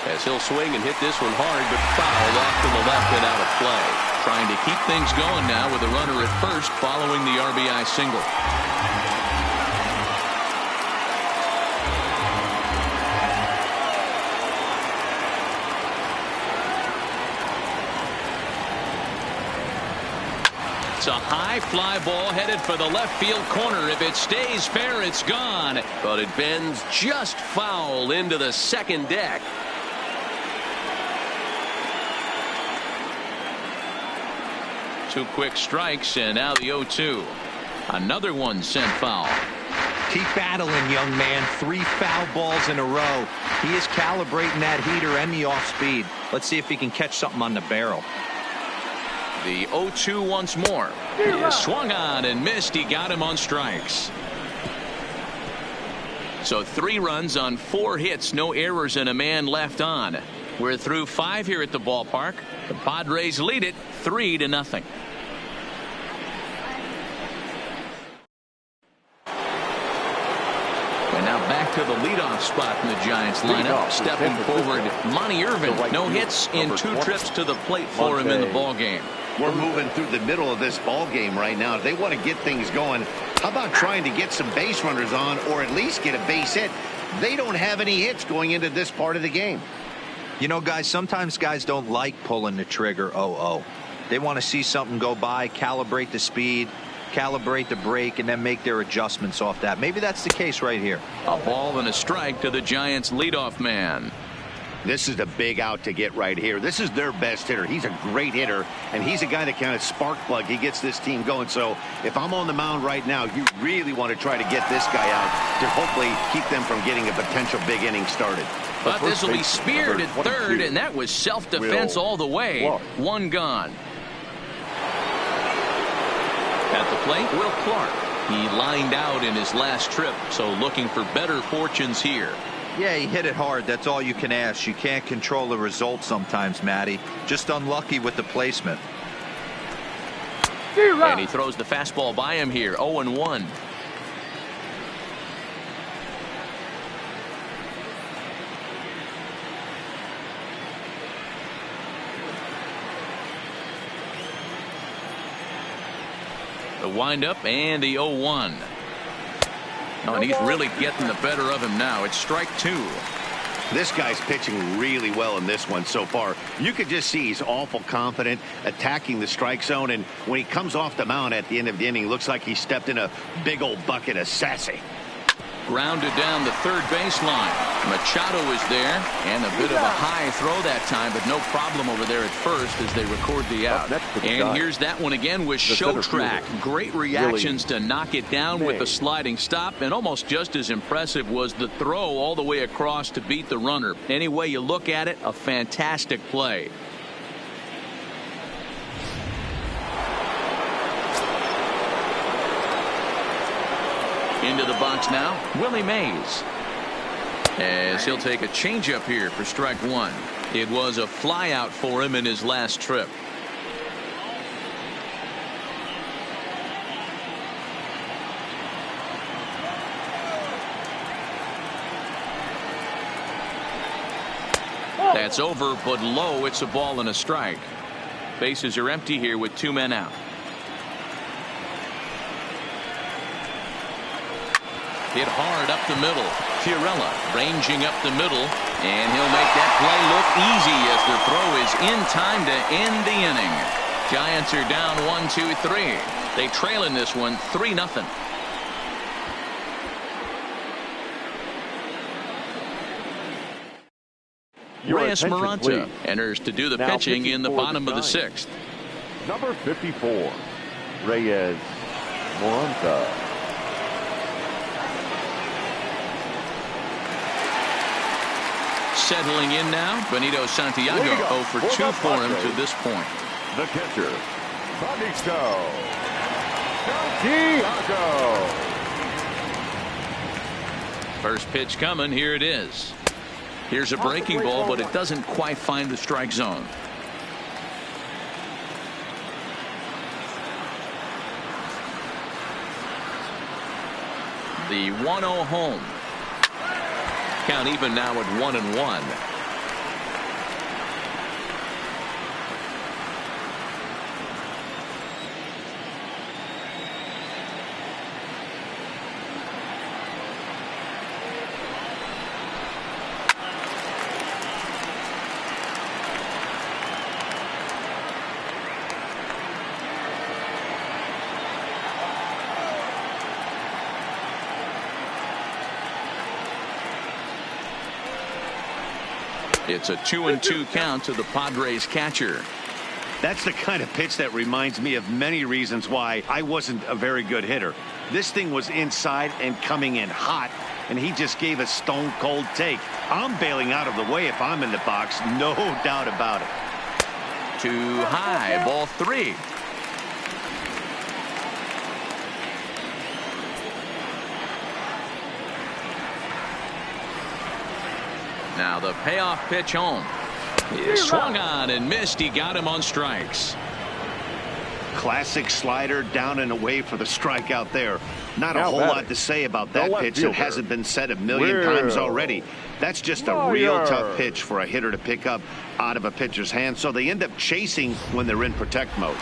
as he'll swing and hit this one hard, but foul off to the left and out of play. Trying to keep things going now with a runner at first following the RBI single. It's a high fly ball headed for the left field corner. If it stays fair, it's gone. But it bends just foul into the second deck. Two quick strikes, and now the 0-2. Another one sent foul. Keep battling, young man. 3 foul balls in a row. He is calibrating that heater and the off speed. Let's see if he can catch something on the barrel. The 0-2 once more. He swung on and missed. He got him on strikes. So 3 runs on 4 hits, no errors, and a man left on. We're through 5 here at the ballpark. The Padres lead it 3-0. And now back to the leadoff spot in the Giants lineup. Stepping forward, Monty Irvin. No hits in 2 trips to the plate for him in the ball game. We're moving through the middle of this ball game right now. If they want to get things going, how about trying to get some base runners on, or at least get a base hit? They don't have any hits going into this part of the game. You know, guys, sometimes guys don't like pulling the trigger 0-0. They want to see something go by, calibrate the speed, calibrate the brake, and then make their adjustments off that. Maybe that's the case right here. A ball and a strike to the Giants leadoff man. This is the big out to get right here. This is their best hitter. He's a great hitter, and he's a guy that kind of spark plug. He gets this team going. So if I'm on the mound right now, you really want to try to get this guy out to hopefully keep them from getting a potential big inning started. But this will be speared at third, and that was self-defense all the way. 1 gone. At the plate, Will Clark. He lined out in his last trip, so looking for better fortunes here. Yeah, he hit it hard. That's all you can ask. You can't control the result sometimes, Matty. Just unlucky with the placement. And he throws the fastball by him here. 0-1. The windup and the 0-1. Oh, and he's really getting the better of him now. It's strike 2. This guy's pitching really well in this one so far. You could just see he's awful confident attacking the strike zone, and when he comes off the mound at the end of the inning, looks like he stepped in a big old bucket of sassy. Grounded down the third baseline. Machado is there, and a bit of a high throw that time, but no problem over there at first as they record the out. And here's that one again with show track. Great reactions to knock it down with the sliding stop, and almost just as impressive was the throw all the way across to beat the runner. Any way you look at it, a fantastic play. Into the box now, Willie Mays, as he'll take a changeup here for strike 1. It was a flyout for him in his last trip. That's over, but low. It's a ball and a strike. Bases are empty here with 2 men out. Hit hard up the middle. Fiorella ranging up the middle, and he'll make that play look easy as the throw is in time to end the inning. Giants are down 1-2-3. They trail in this one 3-0. Reyes Maranta enters to do the pitching in the bottom of the 6th. Number 54, Reyes Maranta. Settling in now, Benito Santiago 0 for 2 for him to this point. The catcher, Santiago. First pitch coming. Here it is. Here's a breaking ball, but it doesn't quite find the strike zone. The 1-0 home. Count even now at 1-1. It's a 2-2 count to the Padres catcher. That's the kind of pitch that reminds me of many reasons why I wasn't a very good hitter. This thing was inside and coming in hot, and he just gave a stone cold take. I'm bailing out of the way if I'm in the box, no doubt about it. Too high, ball 3. Now the payoff pitch home. He swung on and missed. He got him on strikes. Classic slider down and away for the strikeout there. Not a whole lot to say about that pitch. It hasn't been said a million times already. That's just a real tough pitch for a hitter to pick up out of a pitcher's hand. So they end up chasing when they're in protect mode.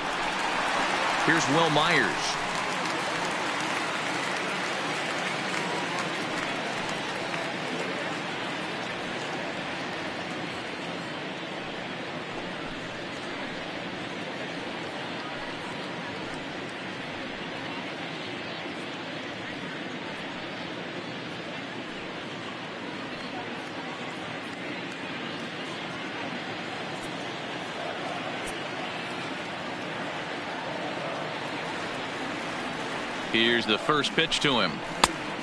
Here's Will Myers. Here's the first pitch to him.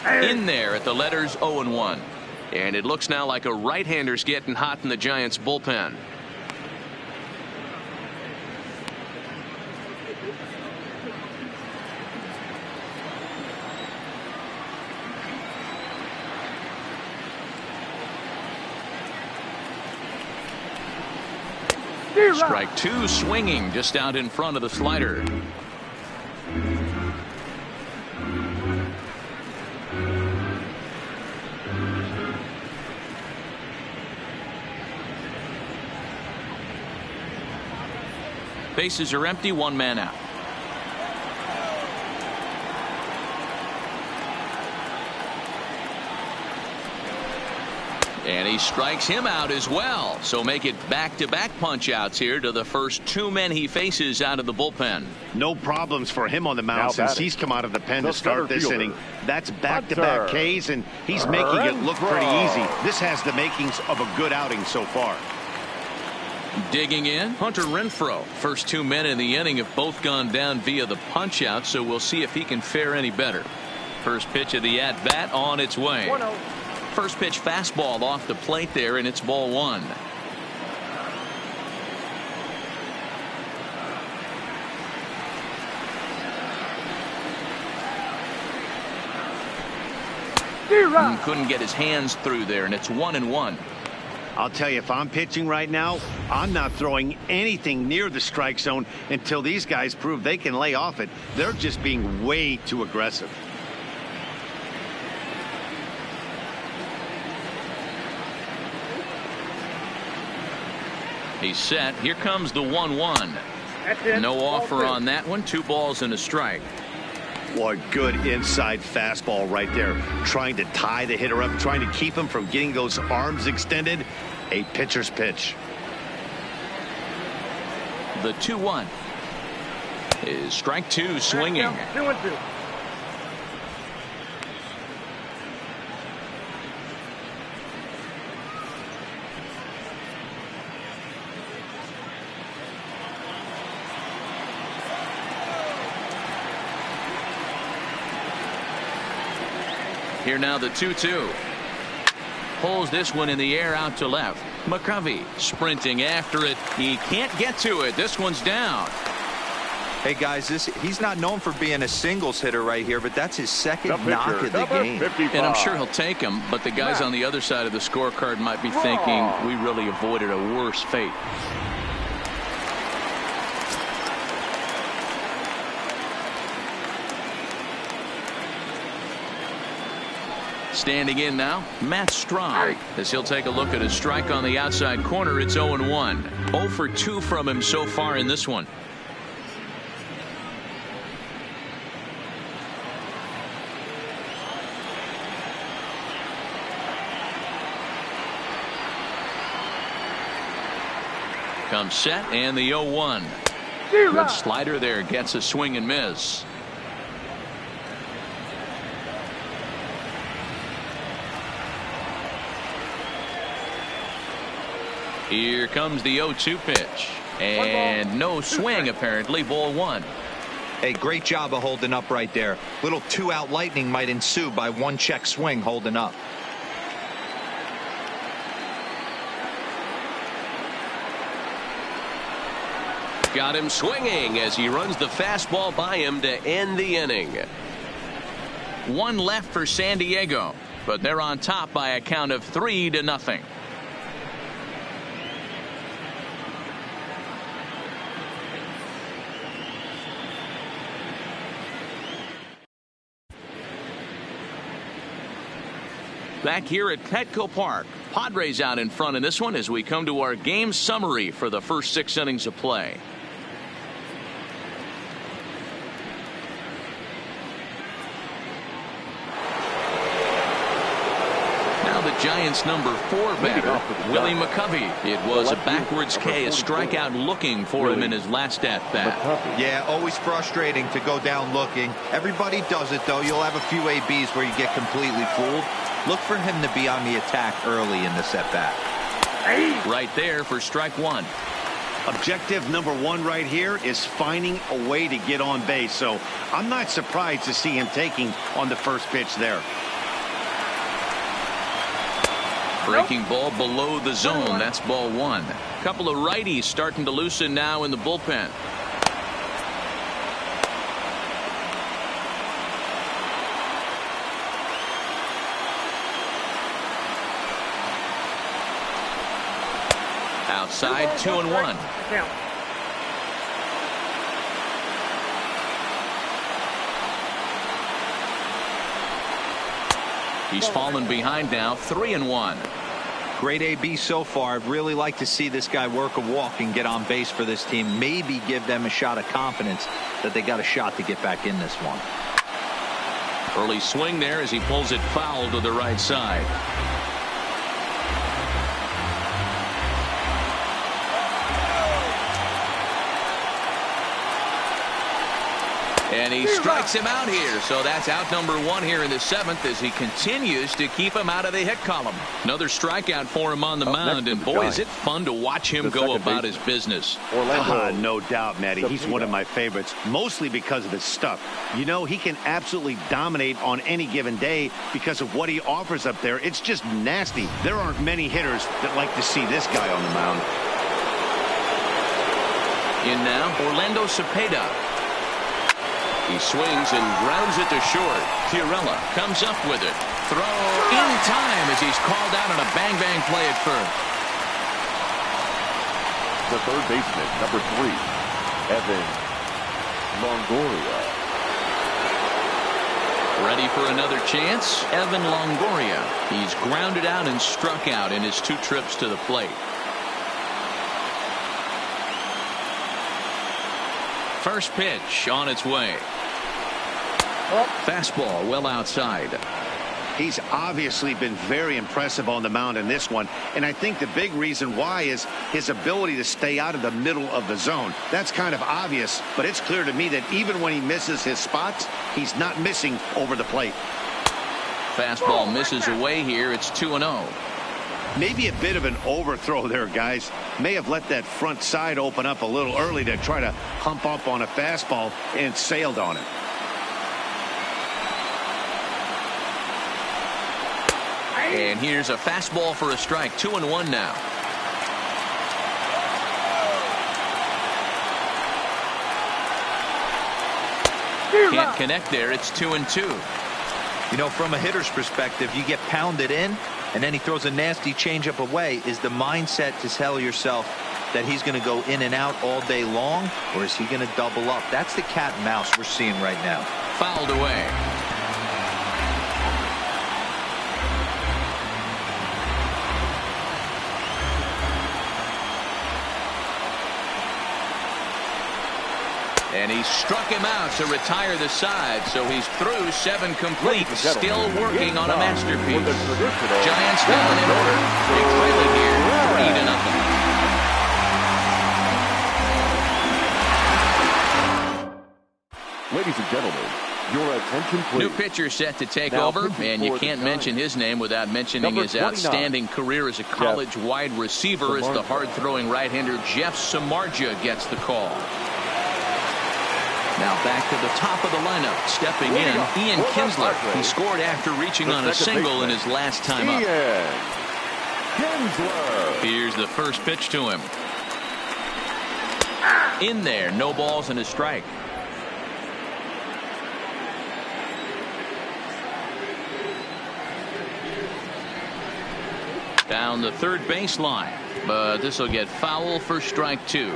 In there at the letters 0-1. And it looks now like a right-hander's getting hot in the Giants bullpen. Strike 2 swinging just out in front of the slider. Bases are empty, 1 man out. And he strikes him out as well. So make it back-to-back punch-outs here to the first 2 men he faces out of the bullpen. No problems for him on the mound since he's come out of the pen to start this inning. That's back-to-back Ks, and he's making it look pretty easy. This has the makings of a good outing so far. Digging in, Hunter Renfroe. First 2 men in the inning have both gone down via the punch-out, so we'll see if he can fare any better. First pitch of the at-bat on its way. 1-0. First pitch fastball off the plate there, and it's ball 1. Couldn't get his hands through there, and it's 1-1. I'll tell you, if I'm pitching right now, I'm not throwing anything near the strike zone until these guys prove they can lay off it. They're just being way too aggressive. He's set. Here comes the 1-1. No offer on that one. 2 balls and a strike. What good inside fastball right there. Trying to tie the hitter up, trying to keep him from getting those arms extended. A pitcher's pitch. The 2-1 is strike 2 swinging. 2-2. Here now the 2-2. Pulls this one in the air out to left. McCovey sprinting after it. He can't get to it. This one's down. Hey, guys, he's not known for being a singles hitter right here, but that's his second knock of the game. 55. And I'm sure he'll take him, but the guys on the other side of the scorecard might be thinking we really avoided a worse fate. Standing in now, Matt Strahm, as he'll take a look at his strike on the outside corner. It's 0-1. 0 for 2 from him so far in this one. Comes set and the 0-1. Good slider there, gets a swing and miss. Here comes the 0-2 pitch. And no swing, apparently. Ball 1. Hey, great job of holding up right there. Little 2-out lightning might ensue by 1 check swing holding up. Got him swinging as he runs the fastball by him to end the inning. 1 left for San Diego, but they're on top by a count of 3-0. Back here at Petco Park, Padres out in front in this one as we come to our game summary for the first 6 innings of play. Now the Giants' number 4 batter, Willie McCovey. It was a backwards K, a strikeout looking for him in his last at bat. Yeah, always frustrating to go down looking. Everybody does it, though. You'll have a few ABs where you get completely fooled. Look for him to be on the attack early in the at-bat. Right there for strike 1. Objective number 1 right here is finding a way to get on base. So I'm not surprised to see him taking on the first pitch there. Breaking ball below the zone. That's ball 1. Couple of righties starting to loosen now in the bullpen. Outside, 2-1. He's fallen behind now, 3-1. Great AB so far. I'd really like to see this guy work a walk and get on base for this team. Maybe give them a shot of confidence that they got a shot to get back in this one. Early swing there as he pulls it foul to the right side. And he strikes him out here. So that's out number 1 here in the 7th as he continues to keep him out of the hit column. Another strikeout for him on the mound. And boy, is it fun to watch him go about his business. No doubt, Matty. He's one of my favorites, mostly because of his stuff. You know, he can absolutely dominate on any given day because of what he offers up there. It's just nasty. There aren't many hitters that like to see this guy on the mound. In now, Orlando Cepeda. He swings and grounds it to short. Tirella comes up with it. Throw in time as he's called out on a bang-bang play at first. The third baseman, number 3, Evan Longoria. Ready for another chance? Evan Longoria. He's grounded out and struck out in his 2 trips to the plate. First pitch on its way. Fastball well outside. He's obviously been very impressive on the mound in this one, and I think the big reason why is his ability to stay out of the middle of the zone. That's kind of obvious, but it's clear to me that even when he misses his spots, he's not missing over the plate. Fastball misses away here. It's 2-0. Maybe a bit of an overthrow there, guys. May have let that front side open up a little early to try to hump up on a fastball and sailed on it. And here's a fastball for a strike. 2-1 now. Can't connect there. It's 2-2. You know, from a hitter's perspective, you get pounded in, and then he throws a nasty changeup away. Is the mindset to tell yourself that he's going to go in and out all day long, or is he going to double up? That's the cat and mouse we're seeing right now. Fouled away. And he struck him out to retire the side, so he's through 7 complete, still working on a masterpiece. Giants down in order. They trail it here 3-0. Ladies and gentlemen, your attention please. New pitcher set to take Now, over, and you can't mention his name without mentioning his outstanding career as a college wide receiver as the hard-throwing right-hander Jeff Samardzija gets the call. Now back to the top of the lineup. Stepping in, Ian Kinsler. He scored after reaching on a single in his last time up. Here's the first pitch to him. In there, no balls and a strike. Down the third baseline, but this will get foul for strike 2.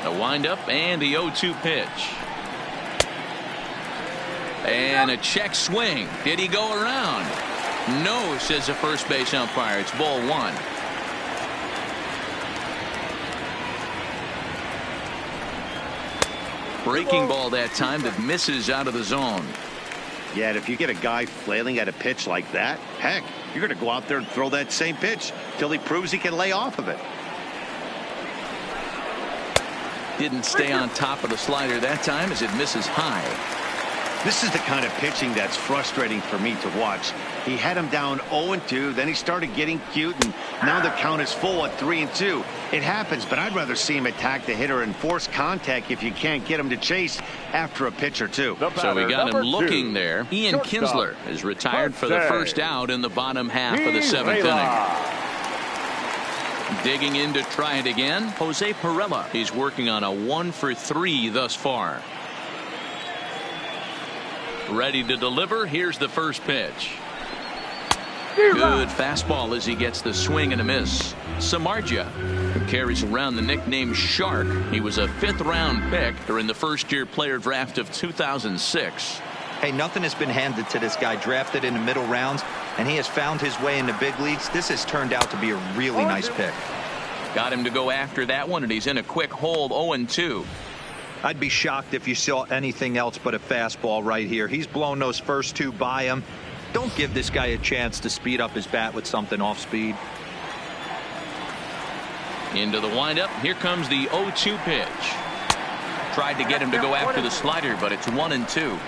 A windup and the 0-2 pitch. And a check swing. Did he go around? No, says the first base umpire. It's ball 1. Breaking ball that time that misses out of the zone. Yeah, and if you get a guy flailing at a pitch like that, heck, you're going to go out there and throw that same pitch till he proves he can lay off of it. Didn't stay on top of the slider that time as it misses high. This is the kind of pitching that's frustrating for me to watch. He had him down 0-2, then he started getting cute, and now the count is full at 3-2. It happens, but I'd rather see him attack the hitter and force contact if you can't get him to chase after a pitch or two. So we got him looking there. Ian Kinsler is retired for the first out in the bottom half of the 7th inning. Digging in to try it again, Jose Perella. He's working on a 1-for-3 thus far. Ready to deliver. Here's the first pitch. Good fastball as he gets the swing and a miss. Samardzija, who carries around the nickname Shark. He was a 5th-round pick during the first-year player draft of 2006. Hey, nothing has been handed to this guy. Drafted in the middle rounds, and he has found his way in the big leagues. This has turned out to be a really nice pick. Got him to go after that one, and he's in a quick hold, 0-2. I'd be shocked if you saw anything else but a fastball right here. He's blown those first 2 by him. Don't give this guy a chance to speed up his bat with something off speed. Into the windup. Here comes the 0-2 pitch. Tried to get him to go after the slider, but it's 1-2.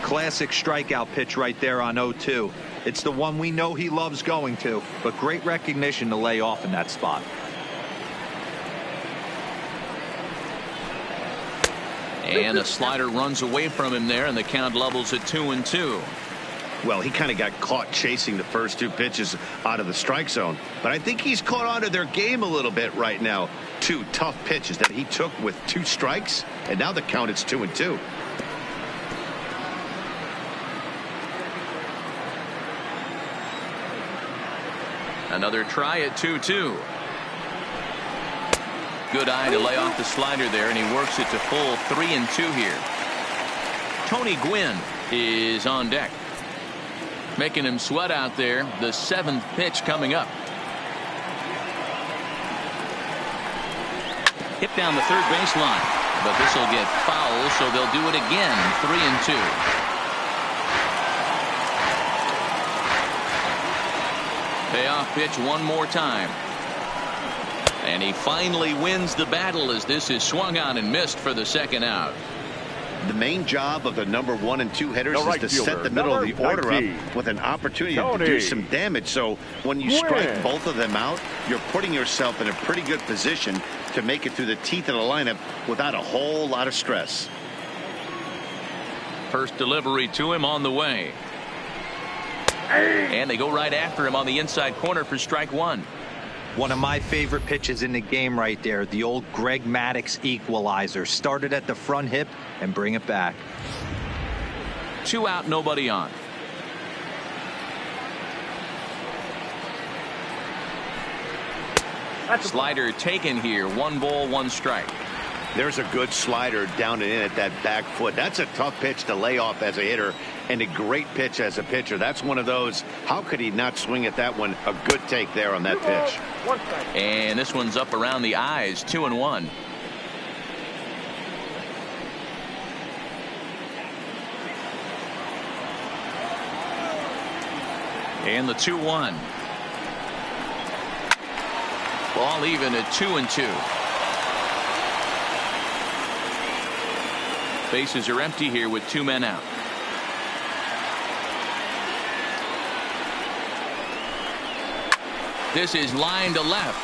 Classic strikeout pitch right there on 0-2. It's the one we know he loves going to, but great recognition to lay off in that spot. And a slider runs away from him there, and the count levels at 2-2. Well, he kind of got caught chasing the first 2 pitches out of the strike zone, but I think he's caught on to their game a little bit right now. 2 tough pitches that he took with 2 strikes, and now the count is 2-2. Another try at 2-2. Good eye to lay off the slider there, and he works it to full 3-2 here. Tony Gwynn is on deck. Making him sweat out there. The 7th pitch coming up. Hit down the third baseline, but this will get foul, so they'll do it again. 3-2. Payoff pitch one more time. And he finally wins the battle as this is swung on and missed for the 2nd out. The main job of the number 1 and 2 hitters is to set the middle of the order up with an opportunity to do some damage. So when you strike both of them out, you're putting yourself in a pretty good position to make it through the teeth of the lineup without a whole lot of stress. First delivery to him on the way. And they go right after him on the inside corner for strike 1. One of my favorite pitches in the game right there, the old Greg Maddux equalizer. Started at the front hip and bring it back. 2 out, nobody on. Slider taken here. 1 ball, 1 strike. There's a good slider down and in at that back foot. That's a tough pitch to lay off as a hitter and a great pitch as a pitcher. That's one of those. How could he not swing at that one? A good take there on that pitch. And this one's up around the eyes. 2-1. And the 2-1. Ball even at 2-2. Bases are empty here with 2 men out. This is line to left.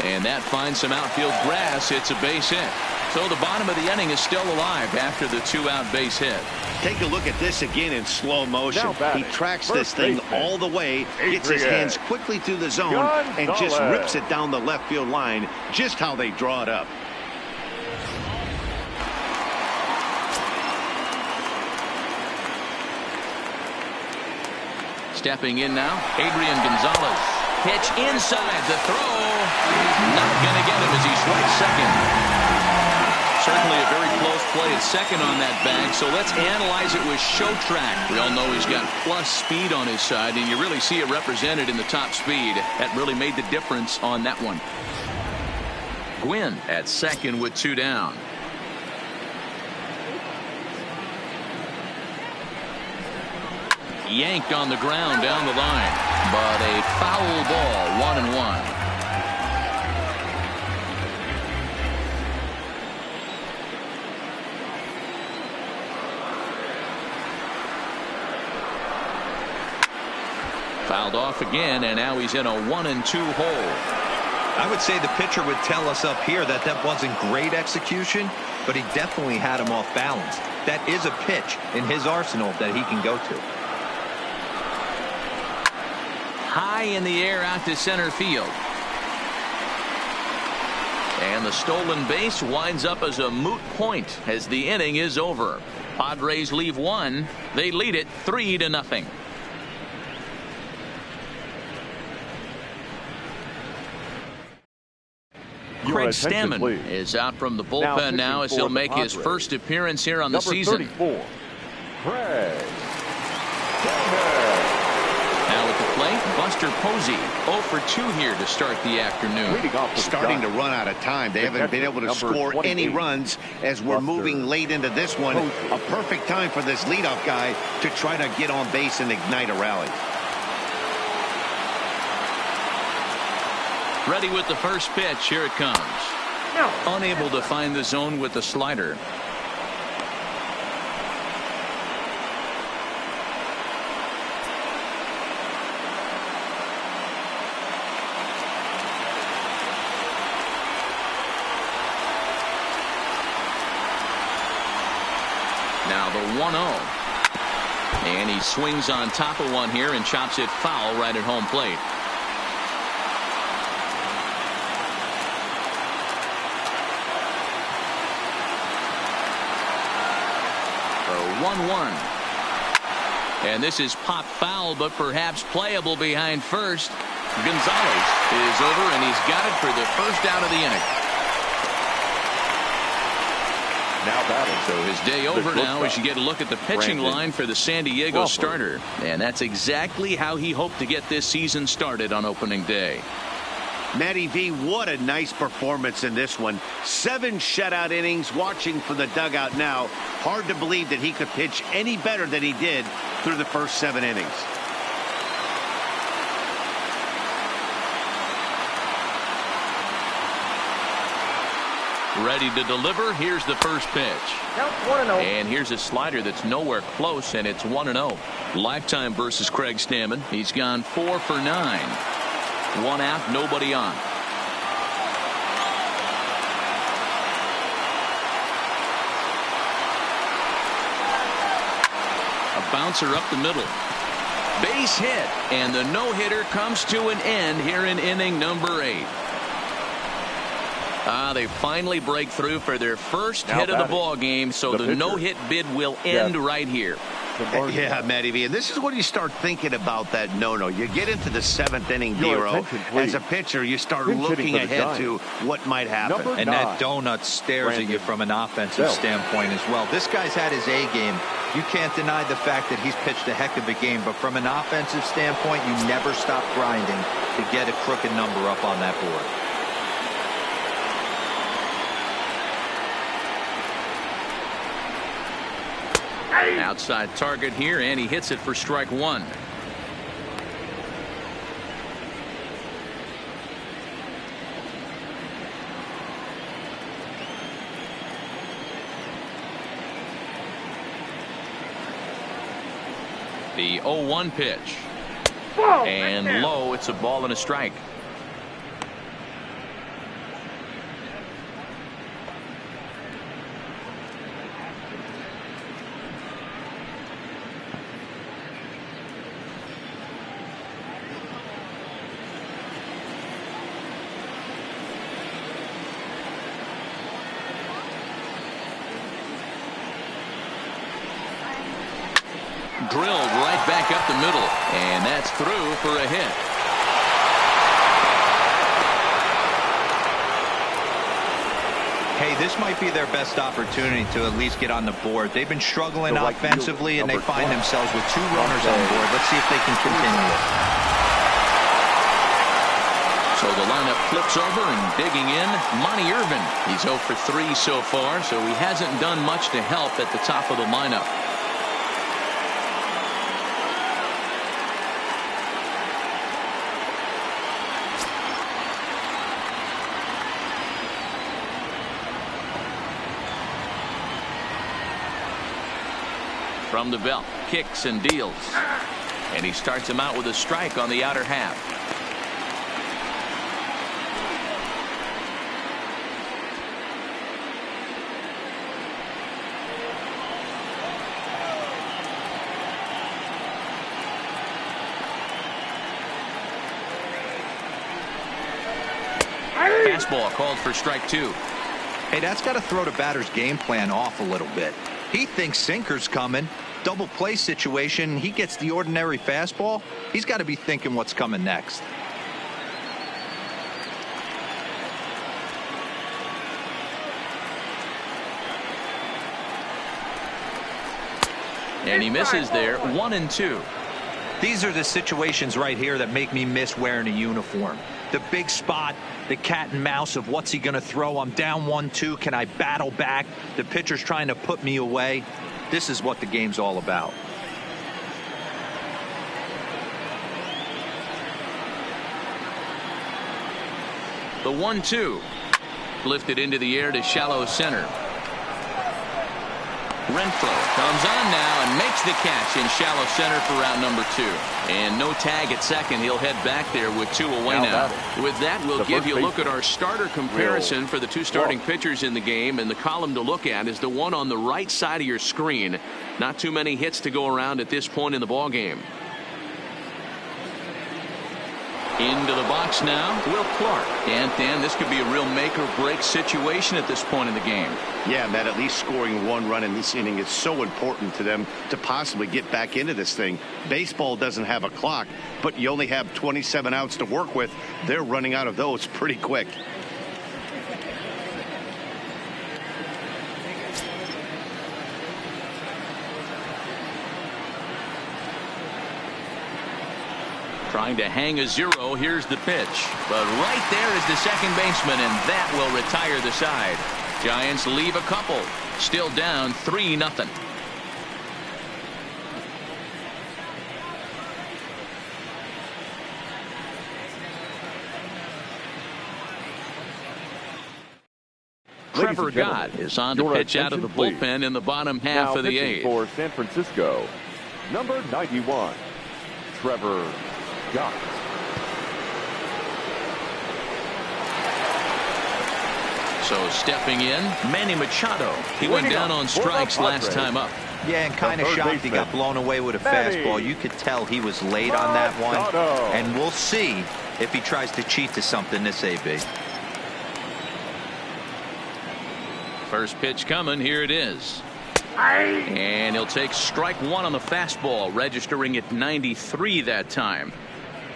And that finds some outfield grass. It's a base hit. So the bottom of the inning is still alive after the 2-out base hit. Take a look at this again in slow motion. He tracks this thing all the way, gets his hands quickly through the zone, and just rips it down the left field line, just how they draw it up. Stepping in now, Adrian Gonzalez. Pitch inside, the throw. Not going to get him as he strikes second. Certainly a very close play at second on that bag, so let's analyze it with show track. We all know he's got plus speed on his side, and you really see it represented in the top speed. That really made the difference on that one. Gwynn at second with 2 down. Yanked on the ground down the line, but a foul ball. 1-1. Fouled off again, and now he's in a 1-2 hole. I would say the pitcher would tell us up here that that wasn't great execution, but he definitely had him off balance. That is a pitch in his arsenal that he can go to. High in the air out to center field. And the stolen base winds up as a moot point as the inning is over. Padres leave 1. They lead it 3-0. Craig Stammen is out from the bullpen now as he'll make his first appearance here on the season. 34, Craig. Now at the plate, Buster Posey 0 for 2 here to start the afternoon. Starting to run out of time. They haven't been able to score any runs as we're moving late into this one. A perfect time for this leadoff guy to try to get on base and ignite a rally. Ready with the first pitch. Here it comes. Unable to find the zone with the slider. Now the 1-0. And he swings on top of one here and chops it foul right at home plate. 1-1. And this is pop foul, but perhaps playable behind first. Gonzalez is over, and he's got it for the first out of the inning. Now batting. So his day over now as you get a look at the pitching line for the San Diego starter. And that's exactly how he hoped to get this season started on opening day. Matty V, what a nice performance in this one. 7 shutout innings. Watching from the dugout now, hard to believe that he could pitch any better than he did through the first 7 innings. Ready to deliver. Here's the first pitch. And here's a slider that's nowhere close, and it's 1-0. Lifetime versus Craig Stammen. He's gone 4 for 9. 1 out, nobody on. A bouncer up the middle. Base hit, and the no-hitter comes to an end here in inning number 8. They finally break through for their first hit of the ball game, so the no-hit bid will end right here. Yeah, Matty V, and this is when you start thinking about that no-no. You get into the 7th inning, Dero. As a pitcher, you start looking ahead to what might happen. And that donut stares at you from an offensive standpoint as well. This guy's had his A game. You can't deny the fact that he's pitched a heck of a game, but from an offensive standpoint, you never stop grinding to get a crooked number up on that board. Outside target here, and he hits it for strike 1. The 0-1 pitch. And low, it's a ball and a strike. Drilled right back up the middle, and that's through for a hit. Hey, this might be their best opportunity to at least get on the board. They've been struggling offensively, and they find themselves with 2 runners on board. Let's see if they can continue it. So the lineup flips over, and digging in, Monty Irvin. He's 0 for 3 so far, so he hasn't done much to help at the top of the lineup. From the belt, kicks and deals. And he starts him out with a strike on the outer half. Fastball called for strike 2. Hey, that's got to throw the batter's game plan off a little bit. He thinks sinker's coming. Double play situation. He gets the ordinary fastball. He's got to be thinking what's coming next. And he misses there. 1-2. These are the situations right here that make me miss wearing a uniform. The big spot, the cat and mouse of what's he going to throw. I'm down 1-2. Can I battle back? The pitcher's trying to put me away. This is what the game's all about. The 1-2. Lifted into the air to shallow center. Renfroe comes on now and makes the catch in shallow center for round number 2. And no tag at second. He'll head back there with 2 away now. With that, we'll give you a look at our starter comparison for the 2 starting pitchers in the game. And the column to look at is the one on the right side of your screen. Not too many hits to go around at this point in the ball game. Into the box now, Will Clark. And Dan, this could be a real make or break situation at this point in the game. Yeah, Matt, at least scoring 1 run in this inning is so important to them to possibly get back into this thing. Baseball doesn't have a clock, but you only have 27 outs to work with. They're running out of those pretty quick. Trying to hang a 0. Here's the pitch. But right there is the second baseman, and that will retire the side. Giants leave a couple. Still down 3-0. Trevor Gott is on to pitch out of the bullpen in the bottom half of the 8th. For San Francisco, number 91, Trevor Gott. So stepping in, Manny Machado. He went down on strikes last time up. Yeah, and kind of shocked he got blown away with a fastball. You could tell he was late on that one. And we'll see if he tries to cheat to something this AB. First pitch coming. Here it is. And he'll take strike one on the fastball, registering at 93 that time.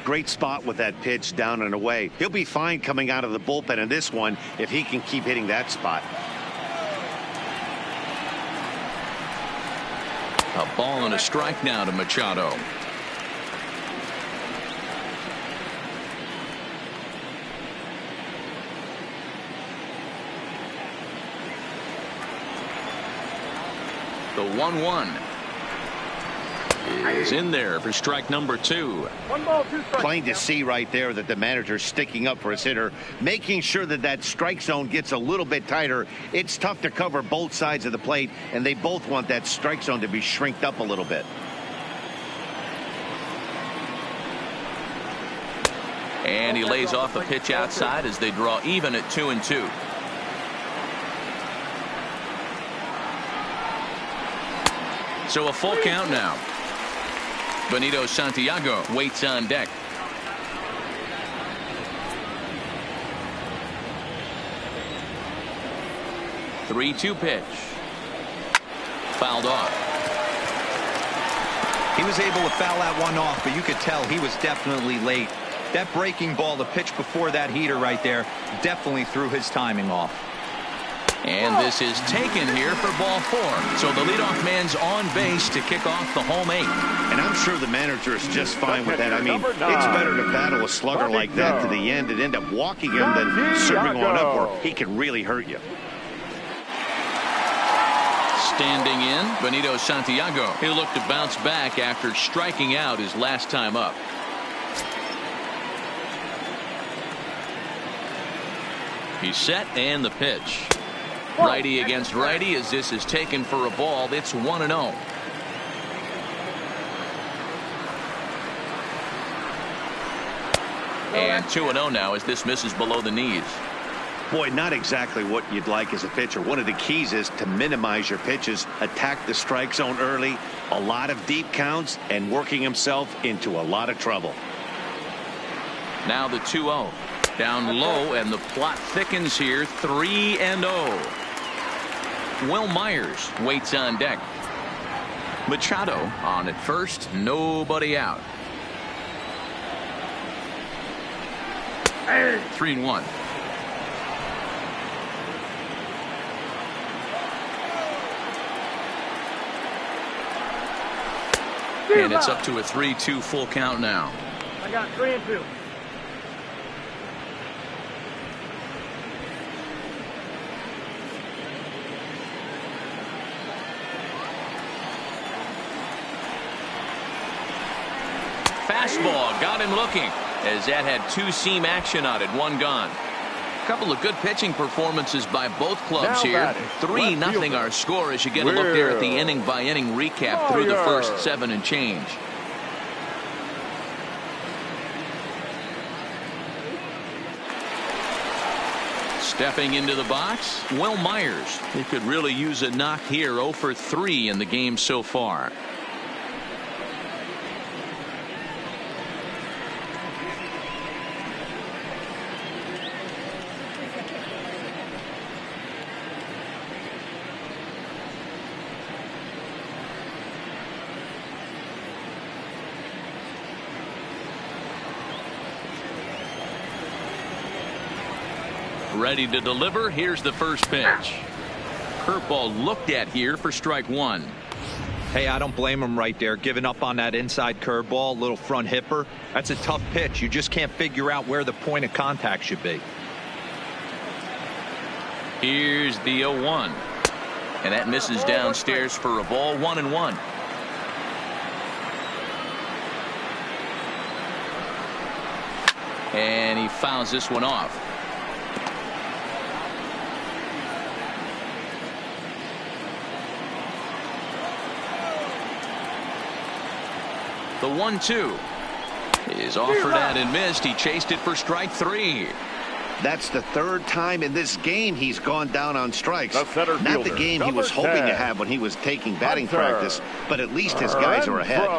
Great spot with that pitch down and away. He'll be fine coming out of the bullpen in this one if he can keep hitting that spot. A ball and a strike now to Machado. The 1-1 is in there for strike number 2. 1 ball, 2 strikes. Plain to see right there that the manager's sticking up for his hitter, making sure that that strike zone gets a little bit tighter. It's tough to cover both sides of the plate, and they both want that strike zone to be shrinked up a little bit. And he lays off a pitch outside as they draw even at 2-2. So a full count now. Benito Santiago waits on deck. The 3-2 pitch. Fouled off. He was able to foul that one off, but you could tell he was definitely late. That breaking ball, the pitch before that heater right there, definitely threw his timing off. And this is taken here for ball 4. So the leadoff man's on base to kick off the home 8. And I'm sure the manager is just fine with that. I mean, it's better to battle a slugger like that to the end and end up walking him than serving on up where he can really hurt you. Standing in, Benito Santiago. He'll look to bounce back after striking out his last time up. He's set, and the pitch. Righty against righty as this is taken for a ball. It's 1-0. And 2-0 now as this misses below the knees. Boy, not exactly what you'd like as a pitcher. One of the keys is to minimize your pitches, attack the strike zone early, a lot of deep counts, and working himself into a lot of trouble. Now the 2-0. Down low, and the plot thickens here. 3-0. Will Myers waits on deck. Machado on at first. Nobody out. 3-1. And it's up to a 3-2 full count now. I got 3-2. Fastball got him looking as that had 2-seam action on it. 1 gone. A couple of good pitching performances by both clubs here. 3-0 our score as you get a look there at the inning by inning recap through the first 7 and change. Stepping into the box, Will Myers. He could really use a knock here. 0 for 3 in the game so far. Ready to deliver. Here's the first pitch. Curveball looked at here for strike 1. Hey, I don't blame him right there. Giving up on that inside curveball, little front hipper. That's a tough pitch. You just can't figure out where the point of contact should be. Here's the 0-1. And that misses downstairs for a ball. 1-1. And he fouls this one off. The 1-2 is offered at and missed. He chased it for strike 3. That's the third time in this game he's gone down on strikes. The center Not the fielder, game he was number hoping to 10. have when he was taking batting Hunter. practice, but at least his guys are ahead.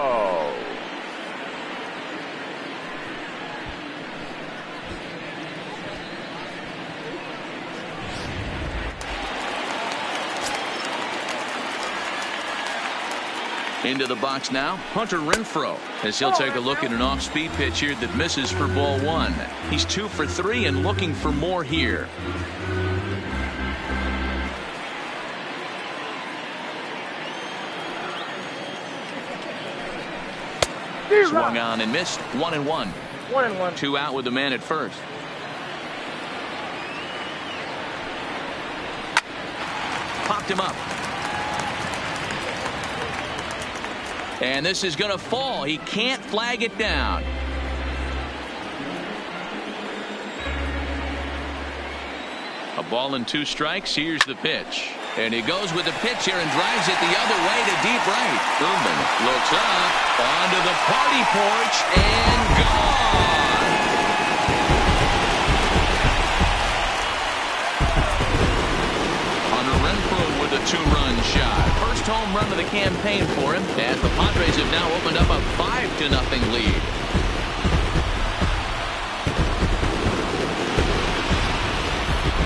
Into the box now, Hunter Renfroe, as he'll take a look at an off-speed pitch here that misses for ball one. He's 2 for 3 and looking for more here. Swung on and missed. 1-1. 1-1. 2 out with the man at first. Popped him up. And this is going to fall. He can't flag it down. A ball and 2 strikes. Here's the pitch. And he goes with the pitch here and drives it the other way to deep right. Goodman looks up onto the party porch and gone. Hunter Renfroe with a 2-run shot. First home run of the campaign for him, as the Padres have now opened up a 5-0 lead.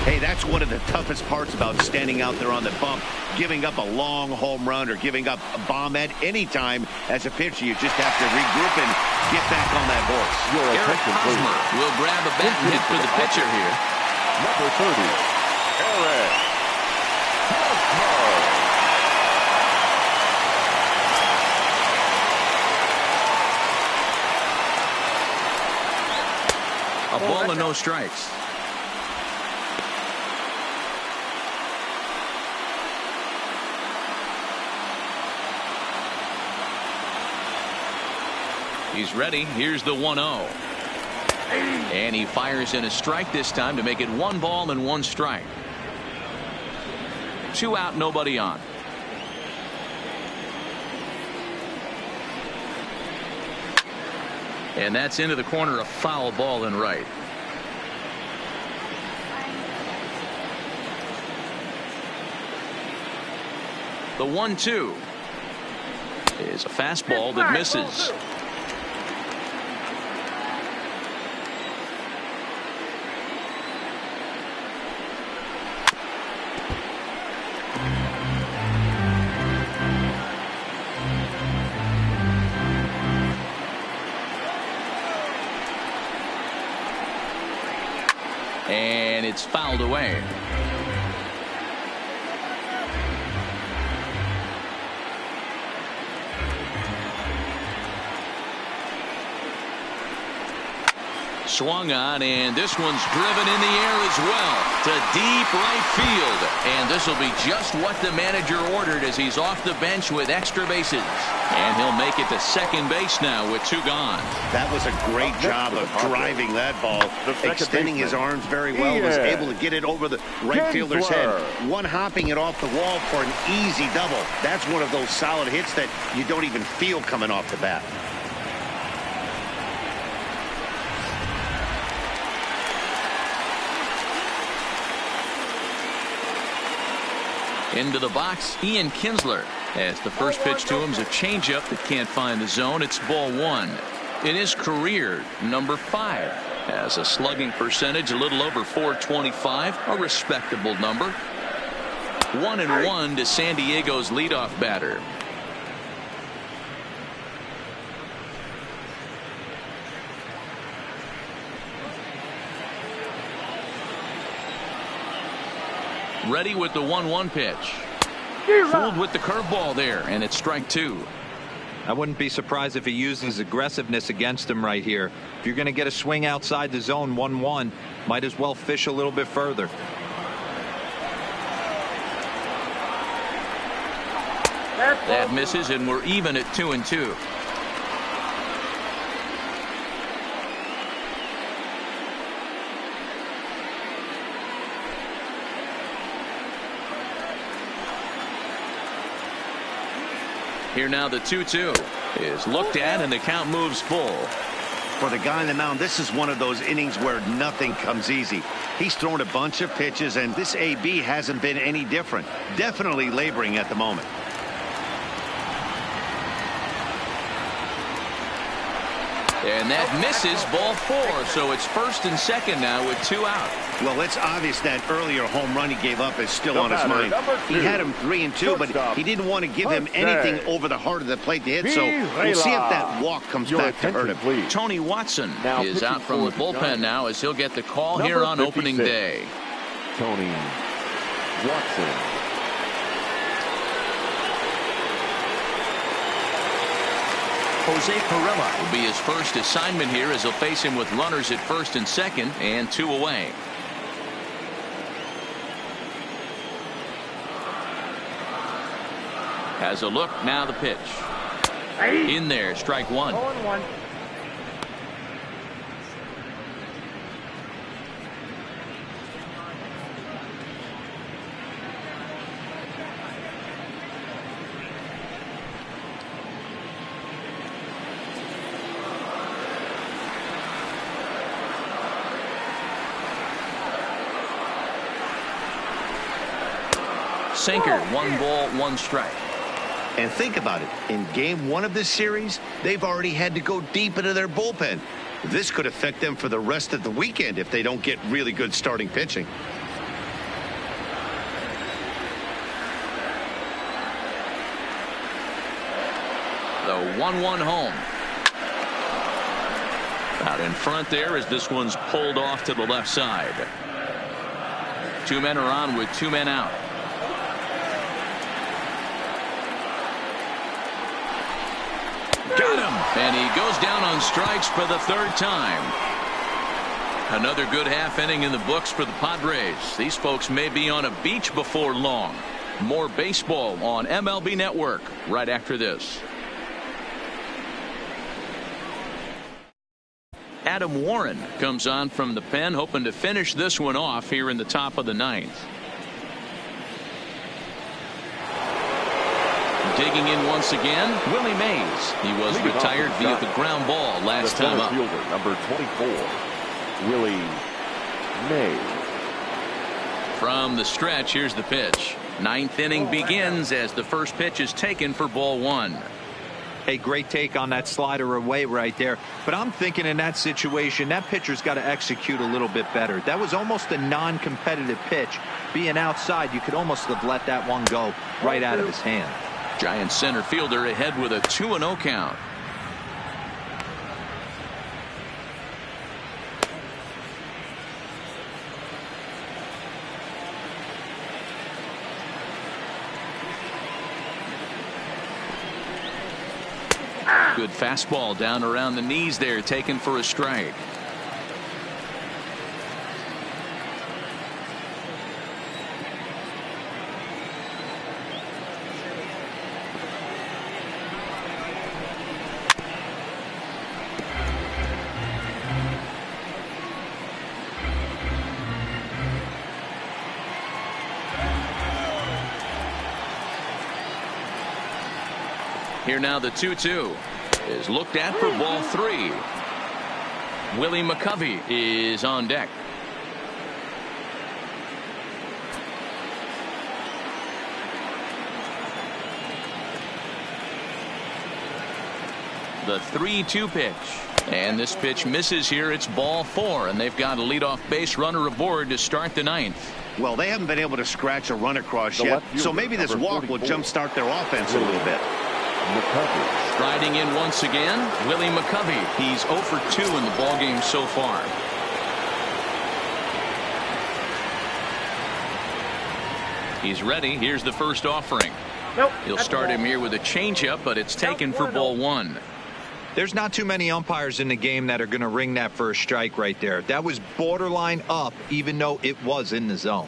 Hey, that's one of the toughest parts about standing out there on the bump. Giving up a long home run or giving up a bomb at any time as a pitcher. You just have to regroup and get back on that horse. Eric Hosmer will grab a bat and hit for the pitcher here. Number 30, Eric Hosmer. A ball and no strikes. He's ready. Here's the 1-0. And he fires in a strike this time to make it 1 ball and 1 strike. 2 out, nobody on. And that's into the corner, a foul ball and right. The 1-2 is a fastball that misses. And it's fouled away. Swung on, and this one's driven in the air as well to deep right field. And this will be just what the manager ordered as he's off the bench with extra bases. And he'll make it to second base now with 2 gone. That was a great job of driving that ball, extending his arms very well, was able to get it over the right fielder's head. One hopping it off the wall for an easy double. That's one of those solid hits that you don't even feel coming off the bat. Into the box, Ian Kinsler, as the first pitch to him is a changeup that can't find the zone. It's ball 1. In his career, number 5. Has a slugging percentage a little over .425, a respectable number. 1-1 to San Diego's leadoff batter. Ready with the 1-1 pitch. Fooled with the curveball there, and it's strike 2. I wouldn't be surprised if he uses aggressiveness against him right here. If you're going to get a swing outside the zone 1-1, might as well fish a little bit further. That misses, and we're even at 2-2. Here now the 2-2 is looked at, and the count moves full. For the guy on the mound, this is one of those innings where nothing comes easy. He's thrown a bunch of pitches, and this AB hasn't been any different. Definitely laboring at the moment. And that misses, ball 4. So it's first and second now with 2 out. Well, it's obvious that earlier home run he gave up is still on his mind. He had him 3-2, but he didn't want to give him anything over the heart of the plate to hit. So we'll see if that walk comes back to hurt him. Please. Tony Watson is out from the bullpen now as he'll get the call here on opening day. Tony Watson. Jose Pirela will be his first assignment here as he'll face him with runners at first and second and 2 away. Has a look, now the pitch. In there, strike 1. 0-1. Sinker, 1 ball, 1 strike. And think about it. In game 1 of this series, they've already had to go deep into their bullpen. This could affect them for the rest of the weekend if they don't get really good starting pitching. The 1-1 home. Out in front there as this one's pulled off to the left side. 2 men are on with 2 men out. Got him, and he goes down on strikes for the 3rd time. Another good half inning in the books for the Padres. These folks may be on a beach before long. More baseball on MLB Network right after this. Adam Warren comes on from the pen, hoping to finish this one off here in the top of the 9th. Digging in once again, Willie Mays. He was retired via the ground ball last time up. Fielder, number 24, Willie Mays. From the stretch, here's the pitch. 9th inning begins as the first pitch is taken for ball 1. A great take on that slider away right there. But I'm thinking in that situation, that pitcher's got to execute a little bit better. That was almost a non-competitive pitch. Being outside, you could almost have let that one go right out of his hand. Giants center fielder ahead with a 2-0 count. Good fastball down around the knees there, taken for a strike. Here now the 2-2 is looked at for ball 3. Willie McCovey is on deck. The 3-2 pitch, and this pitch misses here. It's ball 4, and they've got a leadoff base runner aboard to start the 9th. Well, they haven't been able to scratch a run across yet, so maybe this walk will jumpstart their offense a little bit. McCovey. Striding in once again, Willie McCovey. He's 0 for 2 in the ballgame so far. He's ready. Here's the first offering. Nope. He'll start him here with a changeup, but it's taken for ball 1. There's not too many umpires in the game that are going to ring that first strike right there. That was borderline up, even though it was in the zone.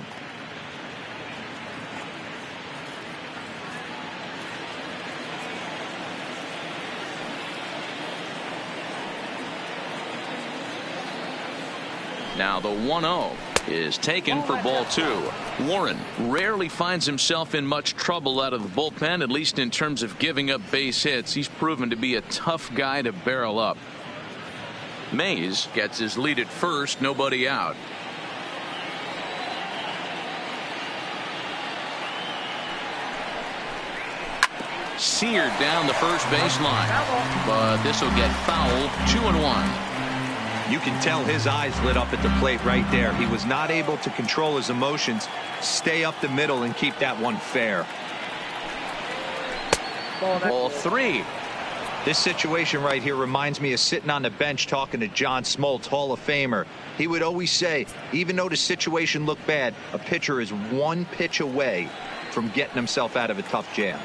Now the 1-0 is taken for ball 2. Warren rarely finds himself in much trouble out of the bullpen, at least in terms of giving up base hits. He's proven to be a tough guy to barrel up. Mays gets his lead at first, nobody out. Seared down the first baseline, but this will get foul. 2-1. You can tell his eyes lit up at the plate right there. He was not able to control his emotions, stay up the middle, and keep that one fair. Ball 3. This situation right here reminds me of sitting on the bench talking to John Smoltz, Hall of Famer. He would always say, even though the situation looked bad, a pitcher is one pitch away from getting himself out of a tough jam.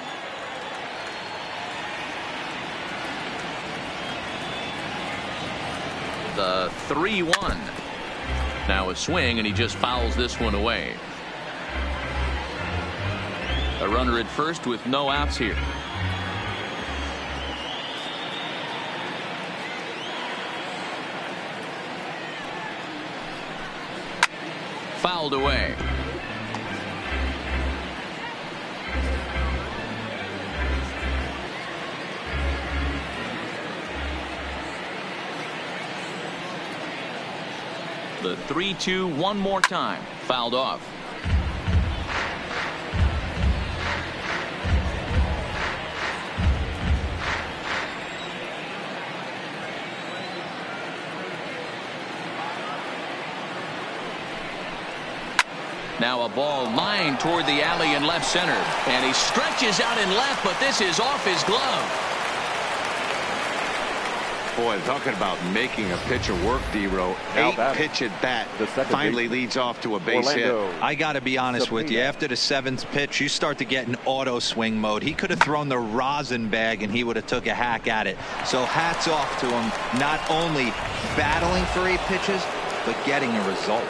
The 3-1. Now a swing, and he just fouls this one away. A runner at first with no outs here. Fouled away. The 3-2 one more time. Fouled off. Now a ball lined toward the alley in left center, and he stretches out in left, but this is off his glove. Boy, talking about making a pitcher work, D-Row. 8-pitch at bat finally leads off to a base hit. I got to be honest with you. After the 7th pitch, you start to get in auto swing mode. He could have thrown the rosin bag, and he would have took a hack at it. So hats off to him, not only battling for 8 pitches, but getting a result.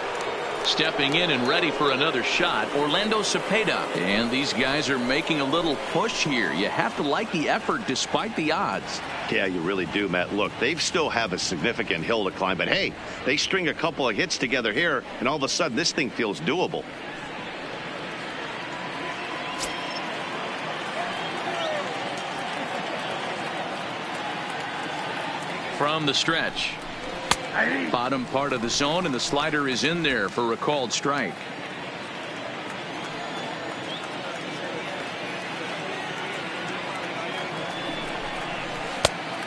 Stepping in and ready for another shot, Orlando Cepeda. And these guys are making a little push here. You have to like the effort despite the odds. Yeah, you really do, Matt. Look, they still have a significant hill to climb, but hey, they string a couple of hits together here, and all of a sudden this thing feels doable. From the stretch. Bottom part of the zone, and the slider is in there for a called strike.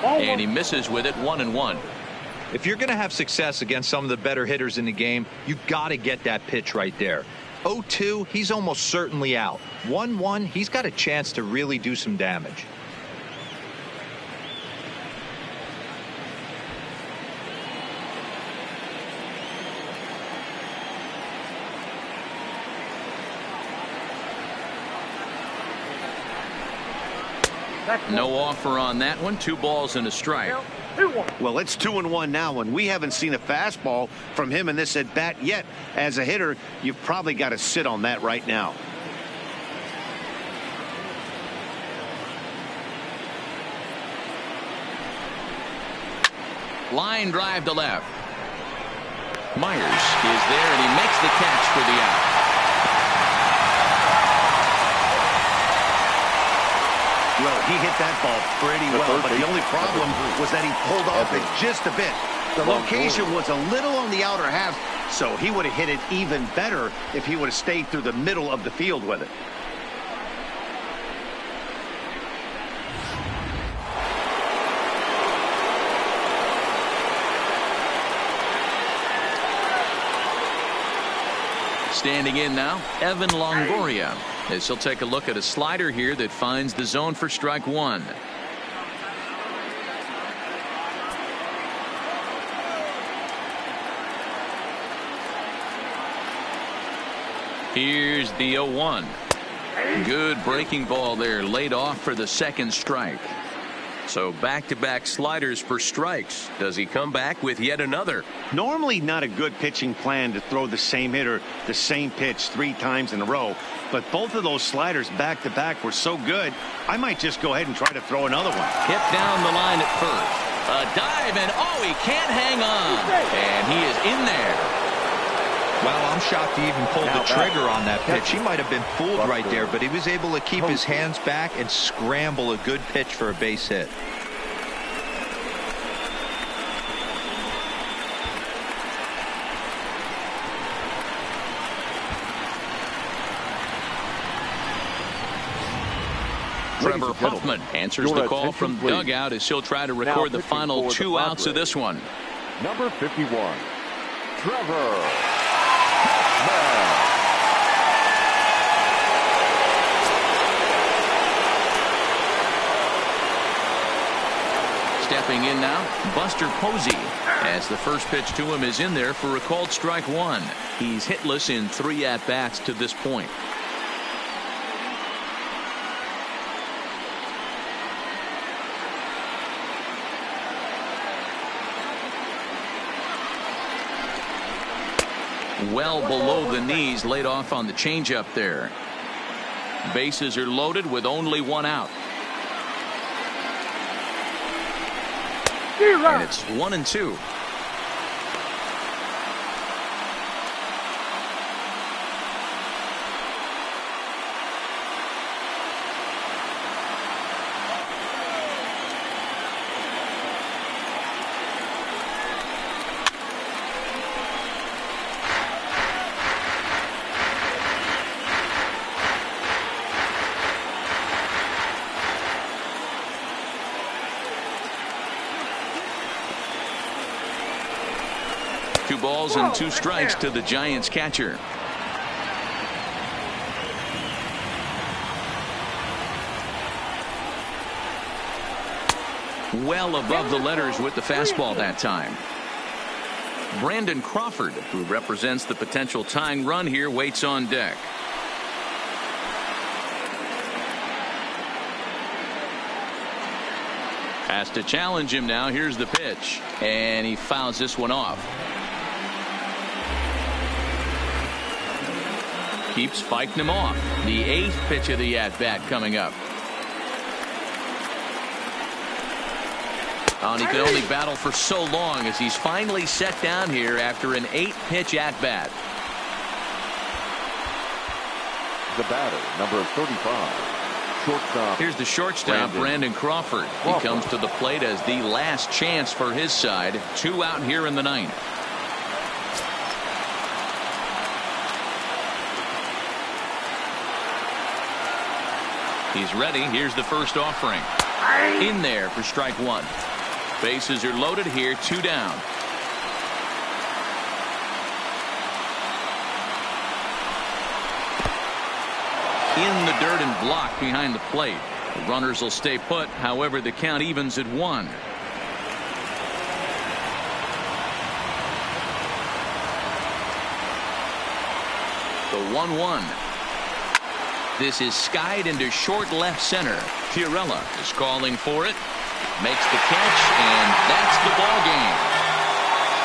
And he misses with it. 1-1. If you're going to have success against some of the better hitters in the game, you got to get that pitch right there. 0-2, he's almost certainly out. 1-1, he's got a chance to really do some damage. No offer on that one. 2 balls and a strike. Well, it's 2-1 now, and we haven't seen a fastball from him in this at bat yet. As a hitter, you've probably got to sit on that right now. Line drive to left. Myers is there, and he makes the catch for the out. Well, he hit that ball pretty well, but the only problem was that he pulled off it just a bit. The location was a little on the outer half, so he would have hit it even better if he would have stayed through the middle of the field with it. Standing in now, Evan Longoria, as he'll take a look at a slider here that finds the zone for strike 1. Here's the 0-1. Good breaking ball there, laid off for the second strike. So back-to-back sliders for strikes. Does he come back with yet another? Normally not a good pitching plan to throw the same hitter the same pitch 3 times in a row, but both of those sliders back-to-back were so good, I might just go ahead and try to throw another one. Hit down the line at first. A dive, and oh, he can't hang on. And he is in there. Well, I'm shocked he even pulled the trigger on that pitch. He might have been fooled right there, but he was able to keep his hands back and scramble a good pitch for a base hit. Trevor Huffman answers the call from dugout as he'll try to record the final 2 outs of this one. Number 51, Trevor Huffman. Stepping in now, Buster Posey, as the first pitch to him is in there for a called strike 1. He's hitless in 3 at-bats to this point. Well below the knees, laid off on the changeup there. Bases are loaded with only 1 out. And it's 1-2. Two balls and 2 strikes to the Giants catcher. Well above the letters with the fastball that time. Brandon Crawford, who represents the potential tying run here, waits on deck. Has to challenge him now. Here's the pitch, and he fouls this one off. Keeps fighting him off. The 8th pitch of the at-bat coming up. Oh, and he could only battle for so long as he's finally set down here after an 8-pitch at-bat. The batter, number 35, shortstop. Here's the shortstop, Brandon Crawford. He comes to the plate as the last chance for his side. 2 out here in the 9th. He's ready. Here's the first offering. In there for strike 1. Bases are loaded here. 2 down. In the dirt and blocked behind the plate. The runners will stay put. However, the count evens at 1. The 1-1. This is skied into short left center. Fiorella is calling for it. Makes the catch, and that's the ball game.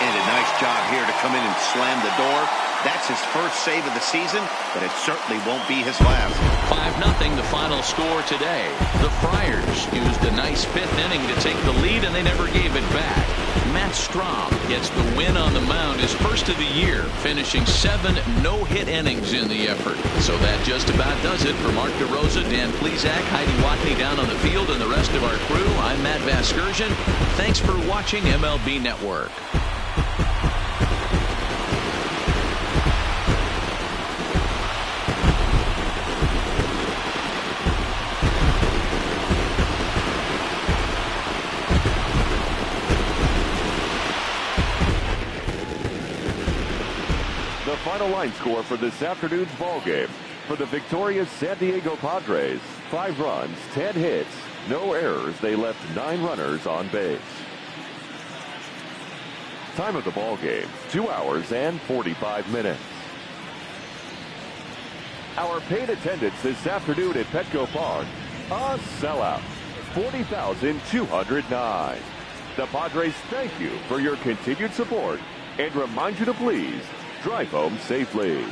And a nice job here to come in and slam the door. That's his first save of the season, but it certainly won't be his last. 5-0 the final score today. The Friars used a nice 5th inning to take the lead, and they never gave it back. Matt Strahm gets the win on the mound, his first of the year, finishing 7 no-hit innings in the effort. So that just about does it. For Mark DeRosa, Dan Plesac, Heidi Watney down on the field, and the rest of our crew, I'm Matt Vasgersian. Thanks for watching MLB Network. Final line score for this afternoon's ball game. For the victorious San Diego Padres, 5 runs, 10 hits, no errors. They left 9 runners on base. Time of the ball game, 2 hours and 45 minutes. Our paid attendance this afternoon at Petco Park, a sellout, 40,209. The Padres thank you for your continued support and remind you to please drive home safely.